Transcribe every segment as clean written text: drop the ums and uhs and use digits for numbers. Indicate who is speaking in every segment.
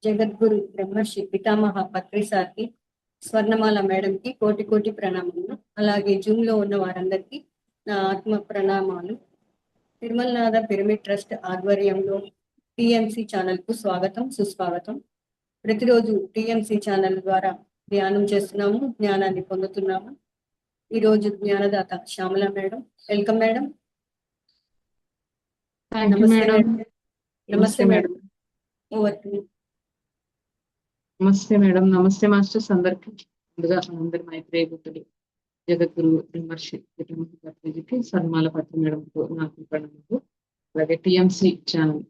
Speaker 1: జగద్గురు బ్రహ్మర్షి పితామహ పత్రి సార్కి, స్వర్ణమాల మేడంకి కోటి కోటి ప్రణామాలు. అలాగే జూమ్ లో ఉన్న వారందరికీ నా ఆత్మ ప్రణామాలు. తిరుమలనాథ పిరమిడ్ ట్రస్ట్ ఆధ్వర్యంలో టిఎంసి ఛానల్ కు స్వాగతం, సుస్వాగతం. ప్రతిరోజు టిఎంసి ఛానల్ ద్వారా ధ్యానం చేస్తున్నాము, జ్ఞానాన్ని పొందుతున్నాము. ఈ రోజు జ్ఞానదాత Shyamala madam. Welcome madam.
Speaker 2: Thank you
Speaker 1: నమస్తే
Speaker 2: మేడం.
Speaker 1: మేడం. నమస్తే మేడం. Over to you.
Speaker 2: నమస్తే మేడం. నమస్తే మాస్టర్స్ అందరికి. ముందుగా మనందరి మైత్రేయ గుర్తుడు జగద్గురు బ్రహ్మర్షి పితామహ పత్రిజీకి, సన్మాల పత్రి మేడంకు నాకు ప్రణామాలు. అలాగే టిఎంసి ఛానల్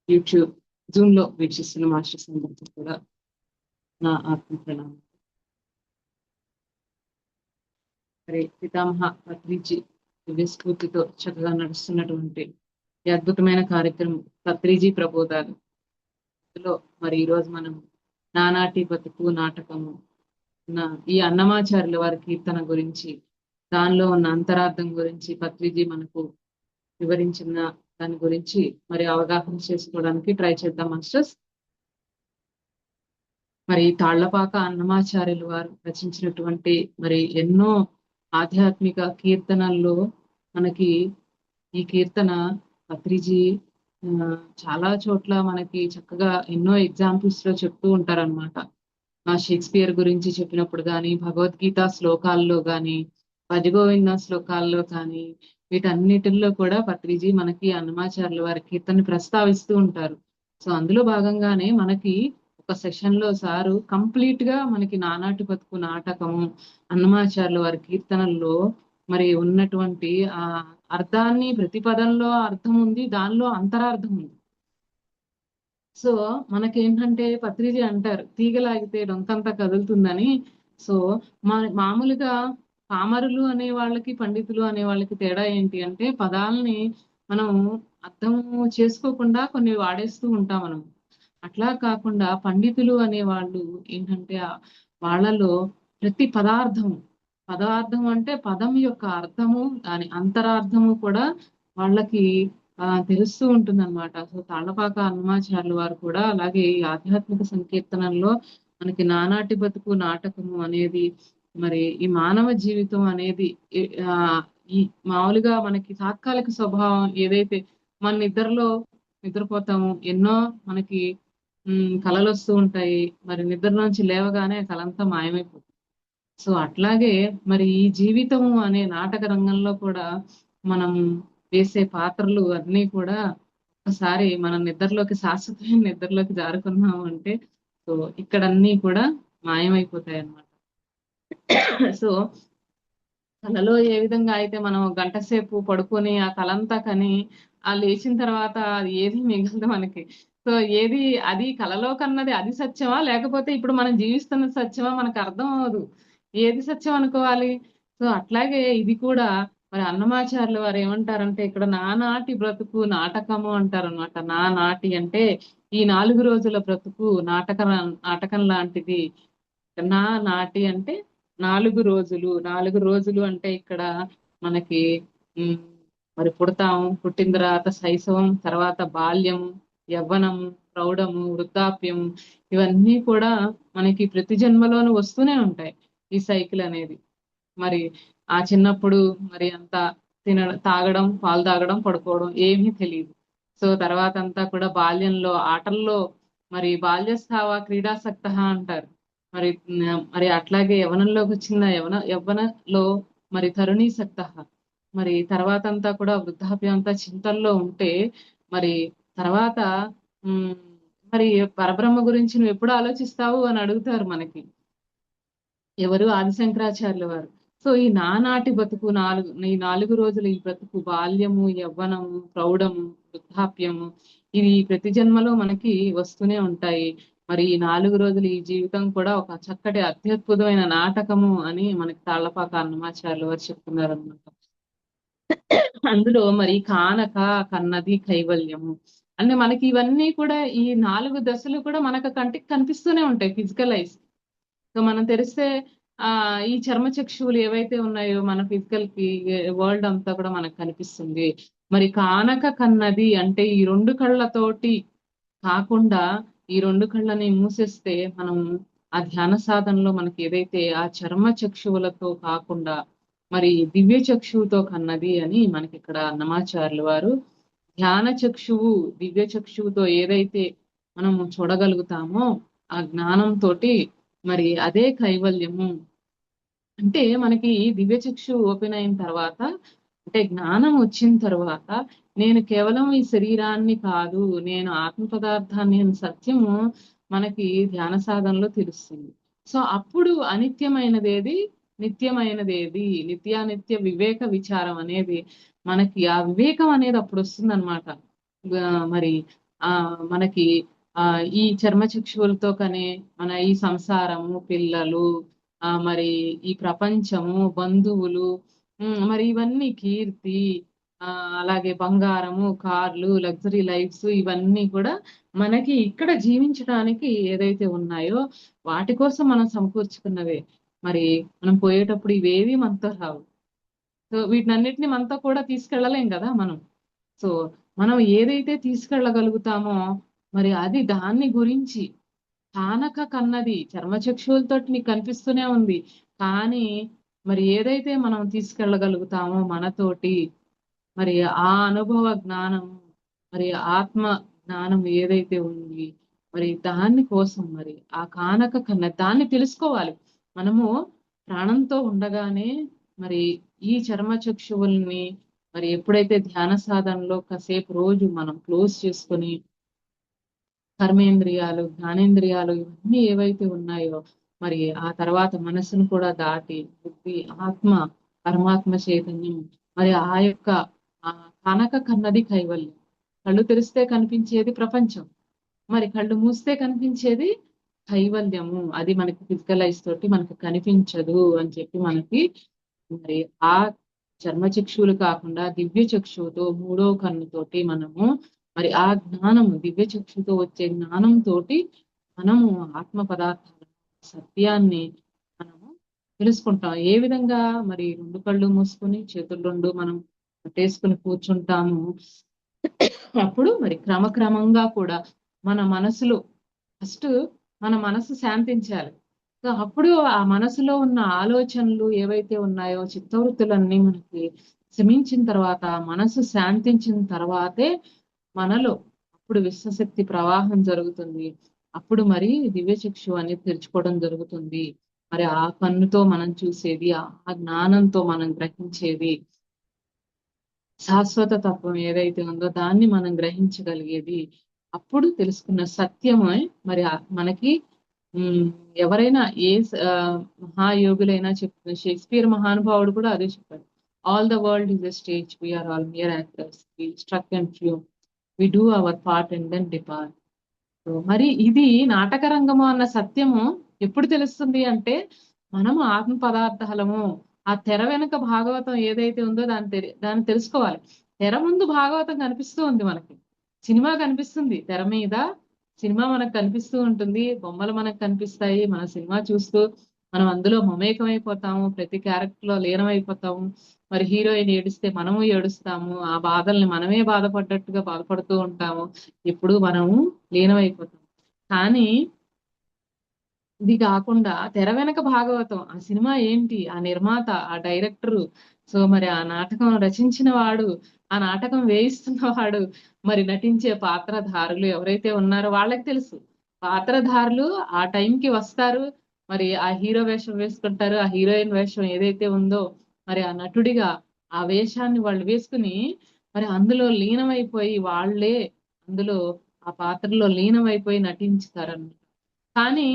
Speaker 2: యూట్యూబ్ జూమ్ లో వీక్షిస్తున్న మాస్టర్స్ అందరికీ కూడా నా ఆత్మ ప్రణామాలు. మరి పితామహ పత్రిజీ దివ్య స్ఫూర్తితో చక్కగా నడుస్తున్నటువంటి ఈ అద్భుతమైన కార్యక్రమం పత్రిజీ ప్రబోధాలు. ఇందులో మరి ఈరోజు మనం నానాటి బతుకు నాటకము ఈ అన్నమాచార్యుల వారి కీర్తన గురించి, దానిలో ఉన్న అంతరార్థం గురించి పత్రిజీ మనకు వివరించిన దాని గురించి మరి అవగాహన చేసుకోవడానికి ట్రై చేద్దాం మాస్టర్స్. మరి తాళ్లపాక అన్నమాచార్యులు వారు రచించినటువంటి మరి ఎన్నో ఆధ్యాత్మిక కీర్తనల్లో మనకి ఈ కీర్తన పత్రిజీ చాలా చోట్ల మనకి చక్కగా ఎన్నో ఎగ్జాంపుల్స్ లో చెప్తూ ఉంటారనమాట. షేక్స్పియర్ గురించి చెప్పినప్పుడు కానీ, భగవద్గీత శ్లోకాల్లో కానీ, భజగోవింద శ్లోకాల్లో కానీ, వీటన్నిటిల్లో కూడా పత్రిజీ మనకి అన్నమాచార్యుల వారి కీర్తనని ప్రస్తావిస్తూ ఉంటారు. సో అందులో భాగంగానే మనకి ఒక సెషన్ లో సారు కంప్లీట్ గా మనకి నానాటి బతుకు నాటకము అన్నమాచార్యుల వారి కీర్తనల్లో మరి ఉన్నటువంటి ఆ అర్థాన్ని, ప్రతి పదంలో అర్థం ఉంది, దానిలో అంతరార్థం ఉంది. సో మనకేంటంటే పత్రిజీ అంటారు తీగలాగితే డొంకంతా కదులుతుందని. సో మామూలుగా పామరులు అనే వాళ్ళకి, పండితులు అనే వాళ్ళకి తేడా ఏంటి అంటే, పదాలని మనం అర్థం చేసుకోకుండా కొన్ని వాడేస్తూ ఉంటాం మనం. అట్లా కాకుండా పండితులు అనే వాళ్ళు ఏంటంటే వాళ్ళలో ప్రతి పదార్థం అంటే పదం యొక్క అర్థము, దాని అంతరార్థము కూడా వాళ్ళకి తెలుస్తూ ఉంటుందన్నమాట. సో తాళ్లపాక అన్నమాచార్యుల వారు కూడా అలాగే ఈ ఆధ్యాత్మిక సంకీర్తనల్లో మనకి నానాటి బతుకు నాటకము అనేది, మరి ఈ మానవ జీవితం అనేది ఈ మామూలుగా మనకి తాత్కాలిక స్వభావం ఏదైతే, మన నిద్రపోతాము, ఎన్నో మనకి కళలు వస్తూ ఉంటాయి, మరి నిద్రలోంచి లేవగానే కలంతా మాయమైపోతుంది. సో అట్లాగే మరి ఈ జీవితము అనే నాటక రంగంలో కూడా మనం వేసే పాత్రలు అన్నీ కూడా ఒకసారి మనం శాశ్వతమైన నిద్రలోకి జారుకున్నాము అంటే సో ఇక్కడ అన్నీ కూడా మాయమైపోతాయి అన్నమాట. సో కళలో ఏ విధంగా అయితే మనం గంట సేపు పడుకొని ఆ కలంతా కని లేచిన తర్వాత అది ఏది మిగలదు మనకి. సో ఏది అది కలలో కన్నది అది సత్యమా, లేకపోతే ఇప్పుడు మనం జీవిస్తున్న సత్యమా మనకు అర్థం అవ్వదు. ఏది సత్యం అనుకోవాలి? సో అట్లాగే ఇది కూడా మరి అన్నమాచార్యులు వారు ఏమంటారంటే, ఇక్కడ నానాటి బ్రతుకు నాటకము అంటారు అనమాట. నానాటి అంటే ఈ 4 రోజుల బ్రతుకు నాటకం లాంటిది. నాటి అంటే 4 రోజులు అంటే ఇక్కడ మనకి మరి పుడతాము, పుట్టిన తర్వాత శైశవం, తర్వాత బాల్యము, యవ్వనము, ప్రౌఢము, వృద్ధాప్యము, ఇవన్నీ కూడా మనకి ప్రతి జన్మలోనూ వస్తూనే ఉంటాయి ఈ సైకిల్ అనేది. మరి ఆ చిన్నప్పుడు మరి అంతా తాగడం, పాలు తాగడం, పడుకోవడం ఏమీ తెలియదు. సో తర్వాత అంతా కూడా బాల్యంలో ఆటల్లో మరి బాల్యస్థావ క్రీడాసక్త అంటారు. మరి మరి అట్లాగే యవనంలోకి వచ్చిన యవ్వనలో మరి తరుణీసక్త. మరి తర్వాత అంతా కూడా వృద్ధాప్యం అంతా చింతల్లో ఉంటే మరి తర్వాత మరి పరబ్రహ్మ గురించి నువ్వు ఎప్పుడు ఆలోచిస్తావు అని అడుగుతారు మనకి ఎవరు, ఆదిశంకరాచార్యుల వారు. సో ఈ నానాటి బతుకు ఈ 4 రోజులు ఈ బ్రతుకు బాల్యము, యవ్వనము, ప్రౌఢము, వృద్ధాప్యము, ఇది ప్రతి జన్మలో మనకి వస్తూనే ఉంటాయి. మరి ఈ 4 రోజులు ఈ జీవితం కూడా ఒక చక్కటి అత్యద్భుతమైన నాటకము అని మనకి తాళ్లపాక అన్నమాచార్యుల వారు చెప్తున్నారు అనమాట. అందులో మరి కానక కన్నది కైవల్యము అంటే మనకి ఇవన్నీ కూడా ఈ 4 దశలు కూడా మనకు కంటికి కనిపిస్తూనే ఉంటాయి ఫిజికలైజ్. సో మనం తెరిస్తే ఈ చర్మచక్షువులు ఏవైతే ఉన్నాయో మన ఫిజికల్ కి వరల్డ్ అంతా కూడా మనకు కనిపిస్తుంది. మరి కానక కన్నది అంటే ఈ 2 కళ్ళతోటి కాకుండా ఈ రెండు కళ్ళని మూసేస్తే మనం ఆ ధ్యాన సాధనలో మనకి ఏదైతే ఆ చర్మ చక్షువులతో కాకుండా మరి దివ్య చక్షువుతో కన్నది అని మనకి ఇక్కడ అన్నమాచార్యులు వారు ధ్యాన చక్షువు దివ్య చక్షువుతో ఏదైతే మనం చూడగలుగుతామో ఆ జ్ఞానంతో మరి అదే కైవల్యము. అంటే మనకి దివ్య చక్షు ఓపెన్ అయిన తర్వాత అంటే జ్ఞానం వచ్చిన తర్వాత నేను కేవలం ఈ శరీరాన్ని కాదు, నేను ఆత్మ పదార్థాన్ని అని సత్యము మనకి ధ్యాన సాధనలో తెలుస్తుంది. సో అప్పుడు అనిత్యమైనదేది, నిత్యమైనదేది, నిత్యానిత్య వివేక విచారం అనేది మనకి ఆ వివేకం అనేది అప్పుడు వస్తుంది అనమాట. మరి ఆ మనకి ఈ చర్మచక్షువులతో కనే మన ఈ సంసారము, పిల్లలు, మరి ఈ ప్రపంచము, బంధువులు, మరి ఇవన్నీ కీర్తి, అలాగే బంగారము, కార్లు, లగ్జరీ లైఫ్స్, ఇవన్నీ కూడా మనకి ఇక్కడ జీవించడానికి ఏదైతే ఉన్నాయో వాటి కోసం మనం సమకూర్చుకున్నవే. మరి మనం పోయేటప్పుడు ఇవేవి మనతో రావు. సో వీటినన్నిటిని మనతో కూడా తీసుకెళ్ళలేం కదా మనం. సో మనం ఏదైతే తీసుకెళ్ళగలుగుతామో మరి అది దాన్ని గురించి కానక కన్నది చర్మచక్షువులతో నీకు కనిపిస్తూనే ఉంది. కానీ మరి ఏదైతే మనం తీసుకెళ్ళగలుగుతామో మనతోటి మరి ఆ అనుభవ జ్ఞానం, మరి ఆత్మ జ్ఞానం ఏదైతే ఉంది మరి దాని కోసం మరి ఆ కానక కన్న దాన్ని తెలుసుకోవాలి. మనము ప్రాణంతో ఉండగానే మరి ఈ చర్మచక్షువుల్ని మరి ఎప్పుడైతే ధ్యాన సాధనలో కాసేపు రోజు మనం క్లోజ్ చేసుకొని కర్మేంద్రియాలు, జ్ఞానేంద్రియాలు ఇవన్నీ ఏవైతే ఉన్నాయో మరి ఆ తర్వాత మనసును కూడా దాటి బుద్ధి, ఆత్మ, పరమాత్మ చైతన్యం మరి ఆ యొక్క ఆ కనక కన్నది కైవల్యం. కళ్ళు తెరిస్తే కనిపించేది ప్రపంచం, మరి కళ్ళు మూస్తే కనిపించేది కైవల్యము. అది మనకి ఫిజికల్ ఐస్ తోటి మనకి కనిపించదు అని చెప్పి మనకి మరి ఆ చర్మచక్షువులు కాకుండా దివ్య చక్షువుతో మూడో కన్నుతోటి మనము మరి ఆ జ్ఞానము దివ్య చక్షుతో వచ్చే జ్ఞానంతో మనము ఆత్మ పదార్థాల సత్యాన్ని మనము తెలుసుకుంటాం. ఏ విధంగా మరి రెండు కళ్ళు మూసుకొని చేతులు రెండు మనం పట్టేసుకుని కూర్చుంటాము. అప్పుడు మరి క్రమక్రమంగా కూడా మన మనసులో ఫస్ట్ మన మనసు శాంతించాలి. సో అప్పుడు ఆ మనసులో ఉన్న ఆలోచనలు ఏవైతే ఉన్నాయో చిత్తవృత్తులన్నీ మనకి శమించిన తర్వాత, మనసు శాంతించిన తర్వాతే మనలో అప్పుడు విశ్వశక్తి ప్రవాహం జరుగుతుంది. అప్పుడు మరి దివ్యచక్షు అనేది తెరుచుకోవడం జరుగుతుంది. మరి ఆ కన్నుతో మనం చూసేది, ఆ జ్ఞానంతో మనం గ్రహించేది, శాశ్వత తత్వం ఏదైతే ఉందో దాన్ని మనం గ్రహించగలిగేది. అప్పుడు తెలుసుకున్న సత్యమే మరి మనకి ఎవరైనా మహాయోగులైనా చెప్పిన షేక్స్పియర్ మహానుభావుడు కూడా అదే చెప్పాడు. All the world is a stage, we are all mere actors, we struck and flew, we do our part and then depart. మరి ఇది నాటక రంగము అన్న సత్యము ఎప్పుడు తెలుస్తుంది అంటే మనము ఆత్మ పదార్థాలము. ఆ తెర వెనుక భాగవతం ఏదైతే ఉందో దాన్ని తెలుసుకోవాలి. తెర ముందు భాగవతం కనిపిస్తూ ఉంది మనకి, సినిమా కనిపిస్తుంది తెర మీద, సినిమా మనకు కనిపిస్తూ ఉంటుంది, బొమ్మలు మనకు కనిపిస్తాయి. మన సినిమా చూస్తూ మనం అందులో మమేకమైపోతాము, ప్రతి క్యారెక్టర్ లో లీనమైపోతాము. మరి హీరోయిన్ ఏడిస్తే మనము ఏడుస్తాము, ఆ బాధల్ని మనమే బాధపడ్డట్టుగా బాధపడుతూ ఉంటాము, ఎప్పుడు మనము లీనమైపోతాం. కానీ ఇది కాకుండా తెర వెనక భాగవతం, ఆ సినిమా ఏంటి, ఆ నిర్మాత, ఆ డైరెక్టరు, సో మరి ఆ నాటకం రచించిన వాడు, ఆ నాటకం వేయిస్తున్న వాడు, మరి నటించే పాత్రధారులు ఎవరైతే ఉన్నారో వాళ్ళకి తెలుసు. పాత్రధారులు ఆ టైంకి వస్తారు, మరి ఆ హీరో వేషం వేసుకుంటారు, ఆ హీరోయిన్ వేషం ఏదైతే ఉందో మరి ఆ నటుడిగా ఆ వేషాన్ని వాళ్ళు వేసుకుని మరి అందులో లీనమైపోయి వాళ్ళే అందులో ఆ పాత్రలో లీనమైపోయి నటించుతారన్నమాట. కానీ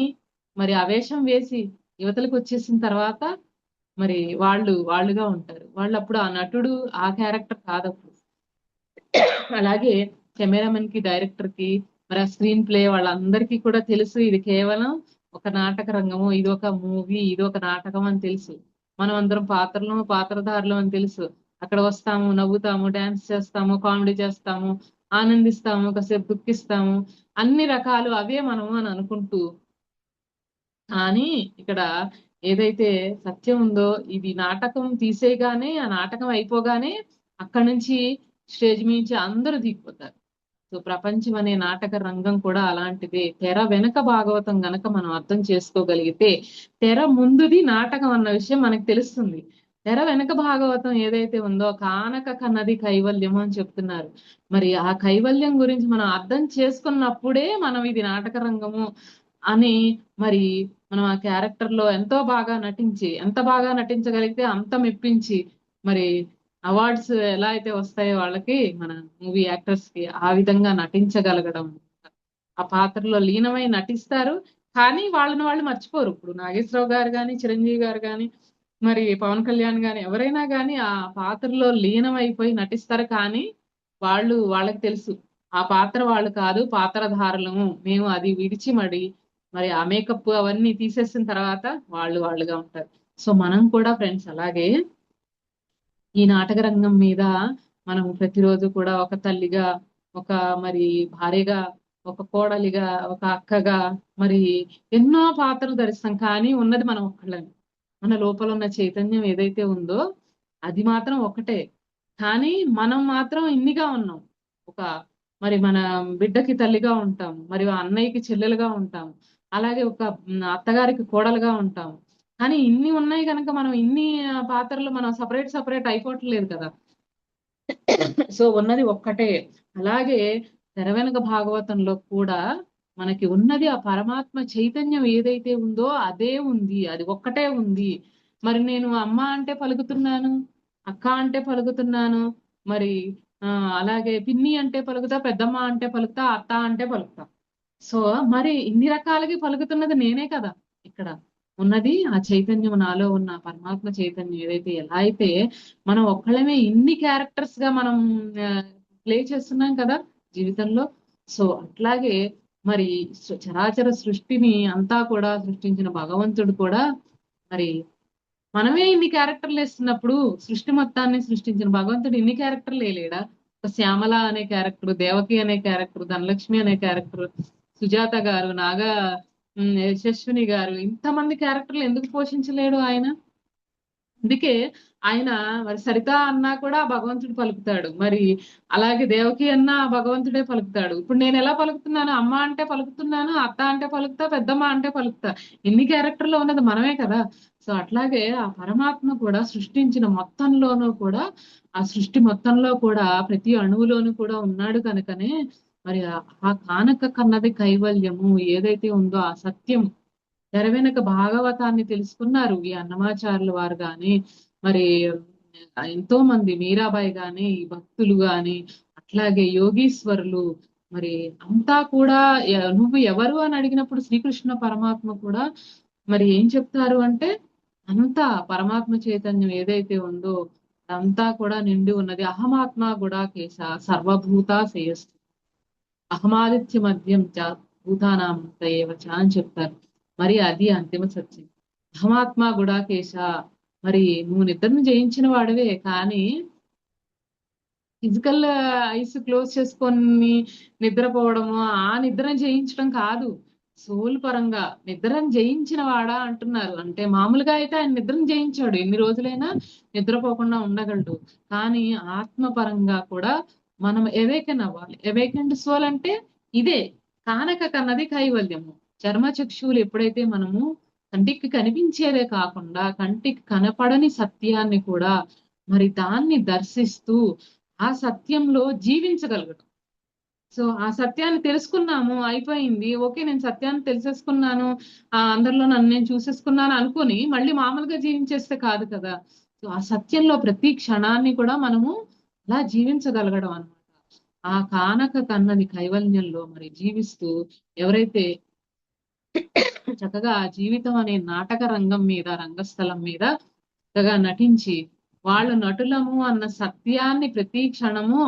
Speaker 2: మరి ఆ వేషం వేసి యువతలకు వచ్చేసిన తర్వాత మరి వాళ్ళుగా ఉంటారు. వాళ్ళు అప్పుడు ఆ నటుడు ఆ క్యారెక్టర్ కాదప్పుడు. అలాగే కెమెరామెన్ కి, డైరెక్టర్ కి, మరి ఆ స్క్రీన్ ప్లే వాళ్ళందరికీ కూడా తెలుసు ఇది కేవలం ఒక నాటక రంగము, ఇది ఒక మూవీ, ఇది ఒక నాటకం అని తెలుసు. మనం అందరం పాత్రధారులు అని తెలుసు. అక్కడ వస్తాము, నవ్వుతాము, డాన్స్ చేస్తాము, కామెడీ చేస్తాము, ఆనందిస్తాము, కాసేపు దుఃఖిస్తాము, అన్ని రకాలు అవే మనము అని అనుకుంటూ, కానీ ఇక్కడ ఏదైతే సత్యం ఉందో ఇది నాటకం తీసేయగానే, ఆ నాటకం అయిపోగానే అక్కడి నుంచి స్టేజ్ మించి అందరూ దిగిపోతారు. సో ప్రపంచం అనే నాటక రంగం కూడా అలాంటిదే. తెర వెనక భాగవతం గనక మనం అర్థం చేసుకోగలిగితే తెర ముందుది నాటకం అన్న విషయం మనకు తెలుస్తుంది. తెర వెనక భాగవతం ఏదైతే ఉందో కానక కన్నది కైవల్యము అని చెప్తున్నారు. మరి ఆ కైవల్యం గురించి మనం అర్థం చేసుకున్నప్పుడే మనం ఇది నాటక రంగము అని మరి మనం ఆ క్యారెక్టర్ లో ఎంతో బాగా నటించి, ఎంత బాగా నటించగలిగితే అంత మెప్పించి, మరి అవార్డ్స్ ఎలా అయితే వస్తాయో వాళ్ళకి, మన మూవీ యాక్టర్స్ కి ఆ విధంగా నటించగలగడం, ఆ పాత్రలో లీనమై నటిస్తారు. కానీ వాళ్ళని వాళ్ళు మర్చిపోరు. ఇప్పుడు నాగేశ్వరరావు గారు కానీ, చిరంజీవి గారు కానీ, మరి పవన్ కళ్యాణ్ గాని, ఎవరైనా కానీ ఆ పాత్రలో లీనమైపోయి నటిస్తారు. కానీ వాళ్ళకి తెలుసు ఆ పాత్ర వాళ్ళు కాదు, పాత్రధారులము మేము, అది విడిచి మరి ఆ మేకప్ అవన్నీ తీసేసిన తర్వాత వాళ్ళుగా ఉంటారు. సో మనం కూడా ఫ్రెండ్స్ అలాగే ఈ నాటక రంగం మీద మనం ప్రతిరోజు కూడా ఒక తల్లిగా, ఒక మరి భార్యగా, ఒక కోడలిగా, ఒక అక్కగా, మరి ఎన్నో పాత్రలు ధరిస్తాం. కానీ ఉన్నది మనం ఒక్కళ్ళని. మన లోపల ఉన్న చైతన్యం ఏదైతే ఉందో అది మాత్రం ఒకటే. కానీ మనం మాత్రం ఇన్నిగా ఉన్నాం. ఒక మరి మన బిడ్డకి తల్లిగా ఉంటాము, మరి ఆ అన్నయ్యకి చెల్లెలుగా ఉంటాము, అలాగే ఒక అత్తగారికి కోడలుగా ఉంటాము. కానీ ఇన్ని ఉన్నాయి కనుక మనం ఇన్ని పాత్రలు మనం సపరేట్ అయిపోవట్లేదు కదా. సో ఉన్నది ఒక్కటే. అలాగే తెర వెనుక భాగవతంలో కూడా మనకి ఉన్నది ఆ పరమాత్మ చైతన్యం ఏదైతే ఉందో అదే ఉంది, అది ఒక్కటే ఉంది. మరి నేను అమ్మ అంటే పలుకుతున్నాను, అక్క అంటే పలుకుతున్నాను, మరి ఆ అలాగే పిన్ని అంటే పలుకుతా, పెద్దమ్మ అంటే పలుకుతా, అత్త అంటే పలుకుతా. సో మరి ఇన్ని రకాలకి పలుకుతున్నది నేనే కదా. ఇక్కడ ఉన్నది ఆ చైతన్యం, నాలో ఉన్న పరమాత్మ చైతన్యం ఏదైతే, ఎలా అయితే మనం ఒక్కళ్ళమే ఇన్ని క్యారెక్టర్స్ గా మనం ప్లే చేస్తున్నాం కదా జీవితంలో. సో అట్లాగే మరి చరాచర సృష్టిని అంతా కూడా సృష్టించిన భగవంతుడు కూడా మరి మనమే ఇన్ని క్యారెక్టర్లు వేస్తున్నప్పుడు సృష్టి మొత్తాన్ని సృష్టించిన భగవంతుడు ఇన్ని క్యారెక్టర్లు వేయలేడా? ఒక శ్యామల అనే క్యారెక్టర్, దేవకి అనే క్యారెక్టర్, ధనలక్ష్మి అనే క్యారెక్టర్, సుజాత గారు, యశస్విని గారు, ఇంతమంది క్యారెక్టర్లు ఎందుకు పోషించలేడు ఆయన? అందుకే ఆయన మరి సరిత అన్నా కూడా భగవంతుడు పలుకుతాడు, మరి అలాగే దేవకి అన్నా భగవంతుడే పలుకుతాడు. ఇప్పుడు నేను ఎలా పలుకుతున్నాను? అమ్మ అంటే పలుకుతున్నాను, అత్త అంటే పలుకుతా, పెద్దమ్మ అంటే పలుకుతా. ఇన్ని క్యారెక్టర్లో ఉన్నది మనమే కదా. సో అట్లాగే ఆ పరమాత్మ కూడా సృష్టించిన మొత్తంలోనూ కూడా, ఆ సృష్టి మొత్తంలో కూడా ప్రతి అణువులోనూ కూడా ఉన్నాడు కనుకనే మరి ఆ కానక కన్నది కైవల్యము ఏదైతే ఉందో ఆ సత్యం తెర వెనుక భాగవతాన్ని తెలుసుకున్నారు ఈ అన్నమాచార్యుల వారు గాని, మరి ఎంతో మంది మీరాబాయి గాని, ఈ భక్తులు గాని, అట్లాగే యోగీశ్వరులు. మరి అంతా కూడా నువ్వు ఎవరు అని అడిగినప్పుడు శ్రీకృష్ణ పరమాత్మ కూడా మరి ఏం చెప్తారు అంటే, అంతా పరమాత్మ చైతన్యం ఏదైతే ఉందో అంతా కూడా నిండి ఉన్నది. అహమాత్మ గుడాకేశ సర్వభూత శ్రేయస్సు అహమాదిత్య మధ్యం చ భూతానాం ఏవచ అని చెప్తారు. మరి అది అంతిమ సత్యం. అహమాత్మ గుడాకేశ, మరి నువ్వు నిద్రను జయించిన వాడివే, కానీ ఫిజికల్ ఐస్ క్లోజ్ చేసుకొని నిద్రపోవడము ఆ నిద్రను జయించడం కాదు. సోల్ పరంగా నిద్రను జయించిన వాడా అంటున్నారు. అంటే మామూలుగా అయితే ఆయన నిద్రను జయించాడు, ఎన్ని రోజులైనా నిద్రపోకుండా ఉండగలడు. కానీ ఆత్మ పరంగా కూడా మనం ఎవేకెన్ అవ్వాలి. ఎవేకెండ్ సోల్ అంటే ఇదే కానక కన్నది కైవల్యము. చర్మచక్షువులు ఎప్పుడైతే మనము కంటికి కనిపించేదే కాకుండా కంటికి కనపడని సత్యాన్ని కూడా మరి దాన్ని దర్శిస్తూ ఆ సత్యంలో జీవించగలగడం. సో ఆ సత్యాన్ని తెలుసుకున్నాము, అయిపోయింది, ఓకే నేను సత్యాన్ని తెలిసేసుకున్నాను, అందరిలో నన్ను నేను చూసేసుకున్నాను అనుకుని మళ్ళీ మామూలుగా జీవించేస్తే కాదు కదా. సో ఆ సత్యంలో ప్రతి క్షణాన్ని కూడా మనము అలా జీవించగలగడం అన్నమాట. ఆ కానక కన్నది కైవల్యంలో మరి జీవిస్తూ ఎవరైతే చక్కగా ఆ జీవితం అనే నాటక రంగం మీద, రంగస్థలం మీద చక్కగా నటించి వాళ్ళు నటులము అన్న సత్యాన్ని ప్రతి క్షణము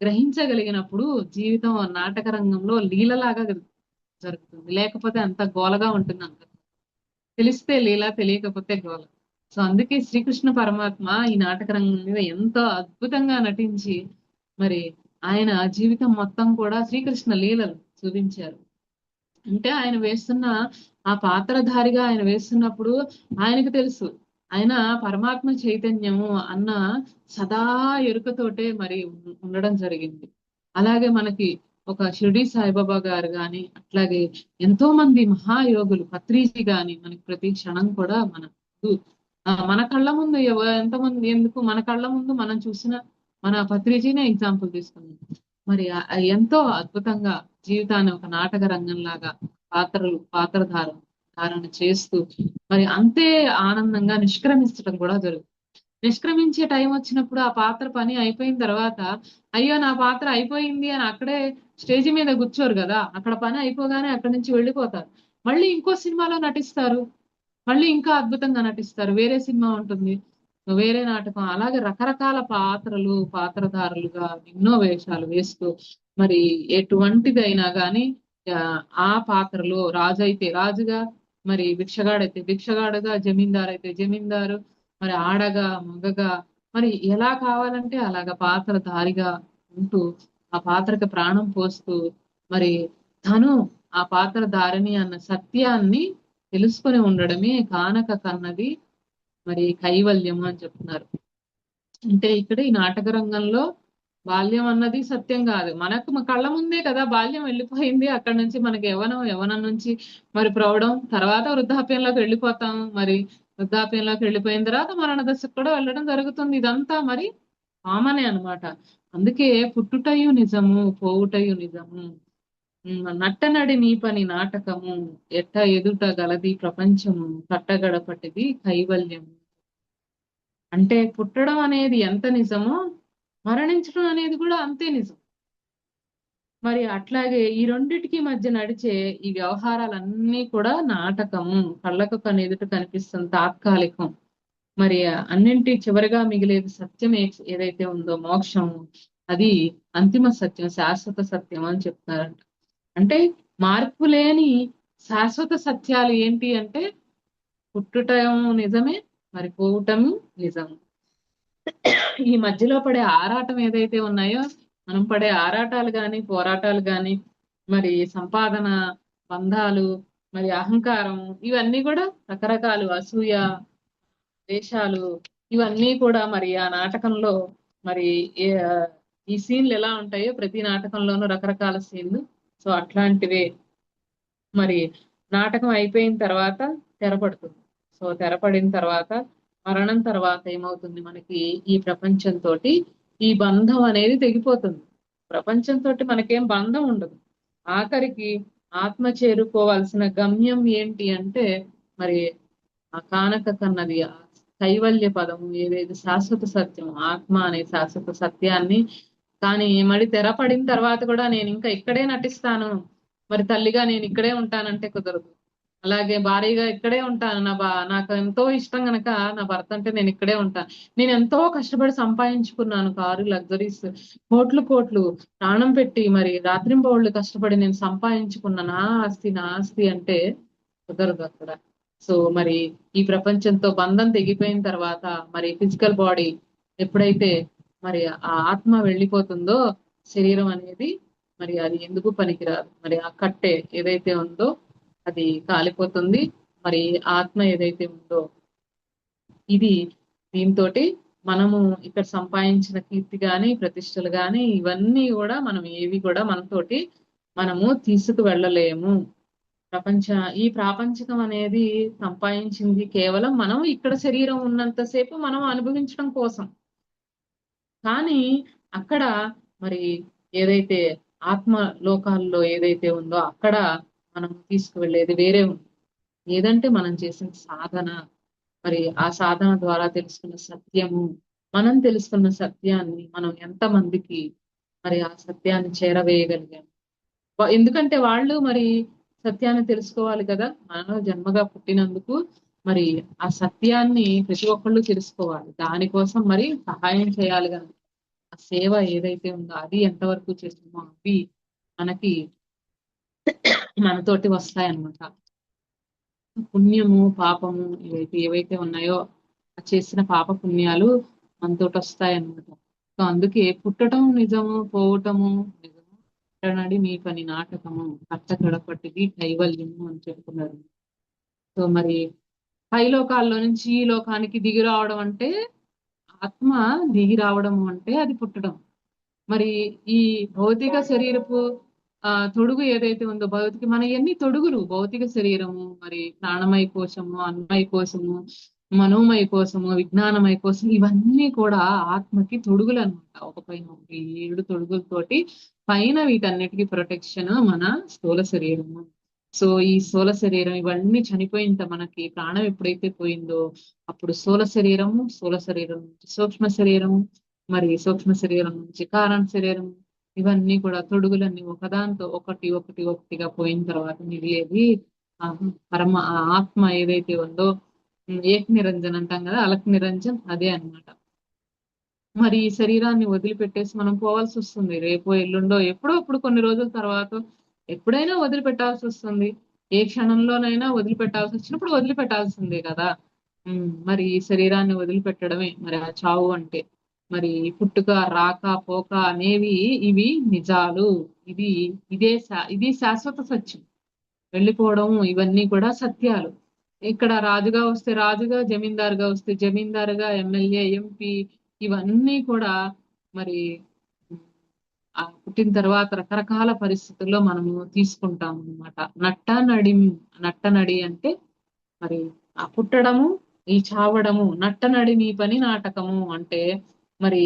Speaker 2: గ్రహించగలిగినప్పుడు జీవితం నాటక రంగంలో లీలలాగా జరుగుతుంది. లేకపోతే అంత గోలగా ఉంటుంది అంత. తెలిస్తే లీల, తెలియకపోతే గోల. సో అందుకే శ్రీకృష్ణ పరమాత్మ ఈ నాటక రంగం మీద ఎంతో అద్భుతంగా నటించి మరి ఆయన జీవితం మొత్తం కూడా శ్రీకృష్ణ లీలలు చూపించారు. అంటే ఆయన వేస్తున్న ఆ పాత్రధారిగా ఆయన వేస్తున్నప్పుడు ఆయనకు తెలుసు ఆయన పరమాత్మ చైతన్యము అన్న సదా ఎరుకతోటే మరి ఉండడం జరిగింది. అలాగే మనకి ఒక షిరిడి సాయిబాబా గారు గాని, అట్లాగే ఎంతో మంది మహాయోగులు పత్రిజీ గాని మనకి ప్రతి క్షణం కూడా మన ముందు, మన కళ్ళ ముందు ఎంతమంది ఎందుకు మన కళ్ళ ముందు మనం చూసిన మన పత్రిజీనే ఎగ్జాంపుల్ తీసుకున్నాం. మరి ఎంతో అద్భుతంగా జీవితాన్ని ఒక నాటక రంగంలాగా ధారణ చేస్తూ మరి అంతే ఆనందంగా నిష్క్రమించడం కూడా జరుగుతుంది. నిష్క్రమించే టైం వచ్చినప్పుడు ఆ పాత్ర పని అయిపోయిన తర్వాత అయ్యో నా పాత్ర అయిపోయింది అని అక్కడే స్టేజ్ మీద కూర్చోరు కదా, అక్కడ పని అయిపోగానే అక్కడి నుంచి వెళ్ళిపోతారు. మళ్ళీ ఇంకో సినిమాలో నటిస్తారు, మళ్ళీ ఇంకా అద్భుతంగా నటిస్తారు, వేరే సినిమా ఉంటుంది, వేరే నాటకం, అలాగే రకరకాల పాత్రధారులుగా ఎన్నో వేషాలు వేస్తూ మరి ఎటువంటిదైనా కానీ ఆ పాత్రలో రాజు అయితే రాజుగా, మరి భిక్షగాడైతే భిక్షగాడుగా, జమీందారు అయితే జమీందారు, మరి ఆడగా మగగా, మరి ఎలా కావాలంటే అలాగా పాత్రధారిగా ఉంటూ ఆ పాత్రకి ప్రాణం పోస్తూ మరి తను ఆ పాత్రధారిణి అన్న సత్యాన్ని తెలుసుకొని ఉండడమే కానక కన్నది మరి కైవల్యము అని చెప్తున్నారు. అంటే ఇక్కడ ఈ నాటక రంగంలో బాల్యం అన్నది సత్యం కాదు, మనకు మా కళ్ళ ముందే కదా బాల్యం వెళ్ళిపోయింది, అక్కడ నుంచి మనకి యవనం నుంచి మరి ప్రౌఢం, తర్వాత వృద్ధాప్యంలోకి వెళ్ళిపోతాం, మరి వృద్ధాప్యంలోకి వెళ్ళిపోయిన తర్వాత మరణ దశకు కూడా వెళ్ళడం జరుగుతుంది. ఇదంతా మరి కామనే అన్నమాట. అందుకే పుట్టుటయు నిజము పోవుటయు నిజము, నట్టనడి నీ పని నాటకము, ఎట్ట ఎదుట గలది ప్రపంచము, కట్టగడపటిది కైవల్యము. అంటే పుట్టడం అనేది ఎంత నిజమో మరణించడం అనేది కూడా అంతే నిజం. మరి అట్లాగే ఈ రెండిటికి మధ్య నడిచే ఈ వ్యవహారాలన్నీ కూడా నాటకము, కళ్ళకు ఎదుట కనిపిస్తుంది తాత్కాలికం, మరి అన్నింటి చివరిగా మిగిలేది సత్యం ఏదైతే ఉందో మోక్షం, అది అంతిమ సత్యం, శాశ్వత సత్యం అని చెప్తున్నారంట. అంటే మార్పు లేని శాశ్వత సత్యాలు ఏంటి అంటే పుట్టుటం నిజమే, మరి పోవటము నిజము. ఈ మధ్యలో పడే ఆరాటం ఏదైతే ఉన్నాయో, మనం పడే ఆరాటాలు గాని పోరాటాలు గాని, మరి సంపాదన, బంధాలు, మరి అహంకారం, ఇవన్నీ కూడా రకరకాలు, అసూయ, వేషాలు, ఇవన్నీ కూడా మరి ఆ నాటకంలో మరి ఈ సీన్లు ఎలా ఉంటాయో ప్రతి నాటకంలోనూ రకరకాల సీన్లు, సో అట్లాంటివే మరి నాటకం అయిపోయిన తర్వాత తెరపడుతుంది. సో తెరపడిన తర్వాత మరణం తర్వాత ఏమవుతుంది, మనకి ఈ ప్రపంచంతో ఈ బంధం అనేది తెగిపోతుంది. ప్రపంచంతో మనకేం బంధం ఉండదు. ఆఖరికి ఆత్మ చేరుకోవాల్సిన గమ్యం ఏంటి అంటే మరి ఆ కానక కన్నది ఆ కైవల్య పదము, ఏదైతే శాశ్వత సత్యం, ఆత్మ అనే శాశ్వత సత్యాన్ని. కానీ మరి తెరపడిన తర్వాత కూడా నేను ఇంకా ఇక్కడే నటిస్తాను, మరి తల్లిగా నేను ఇక్కడే ఉంటానంటే కుదరదు. అలాగే భార్యగా ఇక్కడే ఉంటాను, నాకు ఎంతో ఇష్టం గనక నా భర్త అంటే నేను ఇక్కడే ఉంటాను. నేను ఎంతో కష్టపడి సంపాదించుకున్నాను కారు, లగ్జరీస్, కోట్లు ప్రాణం పెట్టి మరి రాత్రింబవళ్ళు కష్టపడి నేను సంపాదించుకున్న నా ఆస్తి అంటే కుదరదు అక్కడ. సో మరి ఈ ప్రపంచంతో బంధం తెగిపోయిన తర్వాత మరి ఫిజికల్ బాడీ ఎప్పుడైతే మరి ఆ ఆత్మ వెళ్ళిపోతుందో, శరీరం అనేది మరి అది ఎందుకు పనికిరాదు. మరి ఆ కట్టె ఏదైతే ఉందో అది కాలిపోతుంది. మరి ఆత్మ ఏదైతే ఉందో ఇది దీంతో మనము ఇక్కడ సంపాదించిన కీర్తి గాని, ప్రతిష్టలు గాని, ఇవన్నీ కూడా మనం ఏవి కూడా మనతోటి మనము తీసుకు వెళ్ళలేము. ఈ ప్రాపంచకం అనేది సంపాదించింది కేవలం మనం ఇక్కడ శరీరం ఉన్నంతసేపు మనం అనుభవించడం కోసం. కానీ అక్కడ మరి ఏదైతే ఆత్మ లోకాల్లో ఏదైతే ఉందో అక్కడ మనం తీసుకువెళ్ళేది వేరే ఉంది. ఏదంటే మనం చేసిన సాధన, మరి ఆ సాధన ద్వారా తెలుసుకున్న సత్యము, మనం తెలుసుకున్న సత్యాన్ని మనం ఎంతమందికి మరి ఆ సత్యాన్ని చేరవేయగలిగాం. ఎందుకంటే వాళ్ళు మరి సత్యాన్ని తెలుసుకోవాలి కదా, మనం జన్మగా పుట్టినందుకు మరి ఆ సత్యాన్ని ప్రతి ఒక్కళ్ళు తెలుసుకోవాలి. దానికోసం మరి సహాయం చేయాలి కానీ ఆ సేవ ఏదైతే ఉందో అది ఎంతవరకు చేస్తున్నామో అవి మనకి మనతోటి వస్తాయన్నమాట. పుణ్యము పాపము ఏవైతే ఉన్నాయో ఆ చేసిన పాప పుణ్యాలు మనతోటి వస్తాయన్నమాట. సో అందుకే పుట్టడం నిజము పోవటము నిజము, పుట్టనడి మీ పని నాటకము, కట్ట కడపట్టిది కైవల్యము అని చెప్తున్నారు. సో మరి పై లోకాల్లో నుంచి ఈ లోకానికి దిగి రావడం అంటే, ఆత్మ దిగి రావడం అంటే అది పుట్టడం. మరి ఈ భౌతిక శరీరపు తొడుగు ఏదైతే ఉందో భౌతిక మన ఎన్ని తొడుగులు భౌతిక శరీరము, మరి ప్రాణమయ కోశము, అన్నమయ కోశము, మనోమయ కోశము, విజ్ఞానమయ కోశం, ఇవన్నీ కూడా ఆత్మకి తొడుగులు అనమాట. ఒక పైన ఒక 7 తొడుగులతోటి పైన వీటన్నిటికీ ప్రొటెక్షన్ మన స్థూల శరీరము. సో ఈ స్థూల శరీరం ఇవన్నీ చనిపోయింత మనకి ప్రాణం ఎప్పుడైతే పోయిందో అప్పుడు స్థూల శరీరం నుంచి సూక్ష్మ శరీరము, మరి సూక్ష్మ శరీరం నుంచి కారణ శరీరం, ఇవన్నీ కూడా తొడుగులన్నీ ఒకదాంతో ఒకటి ఒకటి ఒకటిగా పోయిన తర్వాత మిగిలేది ఆ ఆ ఆత్మ ఏదైతే ఉందో ఏక్ నిరంజన్ అంటాం కదా, అలక్ నిరంజన్ అదే అన్నమాట. మరి ఈ శరీరాన్ని వదిలిపెట్టేసి మనం పోవాల్సి వస్తుంది. రేపో ఎల్లుండో ఎప్పుడో అప్పుడు కొన్ని రోజుల తర్వాత ఎప్పుడైనా వదిలిపెట్టాల్సి వస్తుంది. ఏ క్షణంలోనైనా వదిలిపెట్టాల్సి వచ్చినప్పుడు వదిలిపెట్టాల్సిందే కదా. మరి ఈ శరీరాన్ని వదిలిపెట్టడమే మరి ఆ చావు అంటే. మరి పుట్టుక రాక పోక అనేవి ఇవి నిజాలు. ఇది ఇది శాశ్వత సత్యం. వెళ్ళిపోవడం ఇవన్నీ కూడా సత్యాలు. ఇక్కడ రాజుగా వస్తే రాజుగా, జమీందారుగా వస్తే జమీందారుగా, ఎమ్మెల్యే, ఎంపీ, ఇవన్నీ కూడా మరి పుట్టిన తర్వాత రకరకాల పరిస్థితుల్లో మనము తీసుకుంటాం అనమాట. నట్టనడి అంటే మరి ఆ పుట్టడము, ఈ చావడము, నట్టనడి నీ పని నాటకము అంటే మరి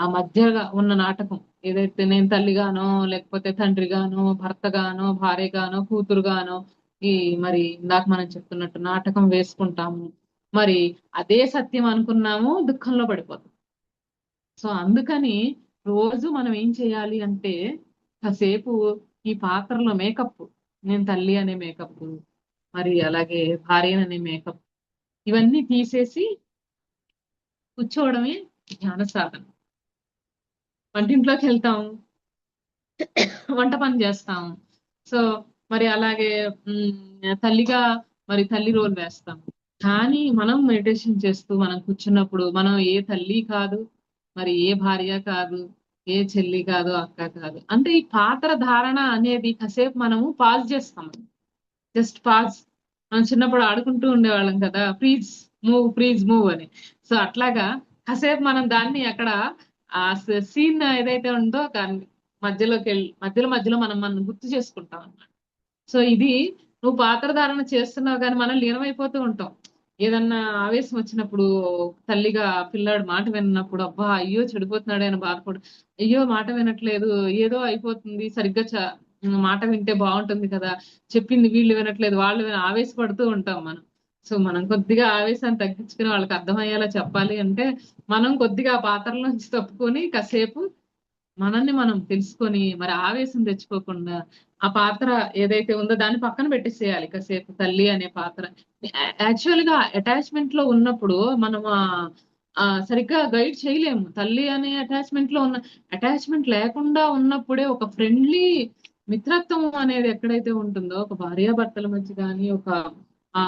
Speaker 2: ఆ మధ్యగా ఉన్న నాటకం ఏదైతే నేను తల్లిగానో, లేకపోతే తండ్రిగానో, భర్తగానో, భార్యగానో, కూతురుగానో, ఈ మరి ఇందాక మనం చెప్తున్నట్టు నాటకం వేసుకుంటాము. మరి అదే సత్యం అనుకున్నాము, దుఃఖంలో పడిపోతాం. సో అందుకని రోజు మనం ఏం చేయాలి అంటే కాసేపు ఈ పాత్రలో మేకప్, నేను తల్లి అనే మేకప్, మరి అలాగే భార్యననే మేకప్, ఇవన్నీ తీసేసి కూర్చోవడమే ధ్యాన సాధన. వంటింట్లోకి వెళ్తాం, వంట పని చేస్తాం. సో మరి అలాగే తల్లిగా మరి తల్లి రోల్ వేస్తాం. కానీ మనం మెడిటేషన్ చేస్తూ మనం కూర్చున్నప్పుడు మనం ఏ తల్లి కాదు, మరి ఏ భార్య కాదు, ఏ చెల్లి కాదు, అక్క కాదు. అంటే ఈ పాత్ర ధారణ అనేది కాసేపు మనము పాజ్ చేస్తాం. Just pause. మనం చిన్నప్పుడు ఆడుకుంటూ ఉండేవాళ్ళం కదా, ప్లీజ్ మూవ్ అని. సో అట్లాగా కాసేపు మనం దాన్ని అక్కడ ఆ సీన్ ఏదైతే ఉందో దాన్ని మధ్యలో మనం గుర్తు చేసుకుంటాం అన్నమాట. సో ఇది నువ్వు పాత్రధారణ చేస్తున్నావు కానీ మనం లీనమైపోతూ ఉంటాం. ఏదన్నా ఆవేశం వచ్చినప్పుడు తల్లిగా పిల్లాడు మాట విన్నప్పుడు అబ్బా అయ్యో చెడిపోతున్నాడు అని బాధపడు, అయ్యో మాట వినట్లేదు, ఏదో అయిపోతుంది, సరిగ్గా మాట వింటే బాగుంటుంది కదా, చెప్పింది వీళ్ళు వినట్లేదు, వాళ్ళు ఆవేశపడుతూ ఉంటాం మనం. సో మనం కొద్దిగా ఆవేశాన్ని తగ్గించుకుని వాళ్ళకి అర్థమయ్యేలా చెప్పాలి అంటే మనం కొద్దిగా ఆ పాత్రలోంచి తప్పుకొని కాసేపు మనల్ని మనం తెలుసుకొని మరి ఆవేశం తెచ్చుకోకుండా ఆ పాత్ర ఏదైతే ఉందో దాన్ని పక్కన పెట్టేసేయాలి కాసేపు. తల్లి అనే పాత్ర యాక్చువల్ గా అటాచ్మెంట్ లో ఉన్నప్పుడు మనం సరిగ్గా గైడ్ చేయలేము. తల్లి అనే అటాచ్మెంట్ లో ఉన్న అటాచ్మెంట్ లేకుండా ఉన్నప్పుడే ఒక ఫ్రెండ్లీ మిత్రత్వం అనేది ఎక్కడైతే ఉంటుందో, ఒక భార్యాభర్తల మధ్య కానీ, ఒక ఆ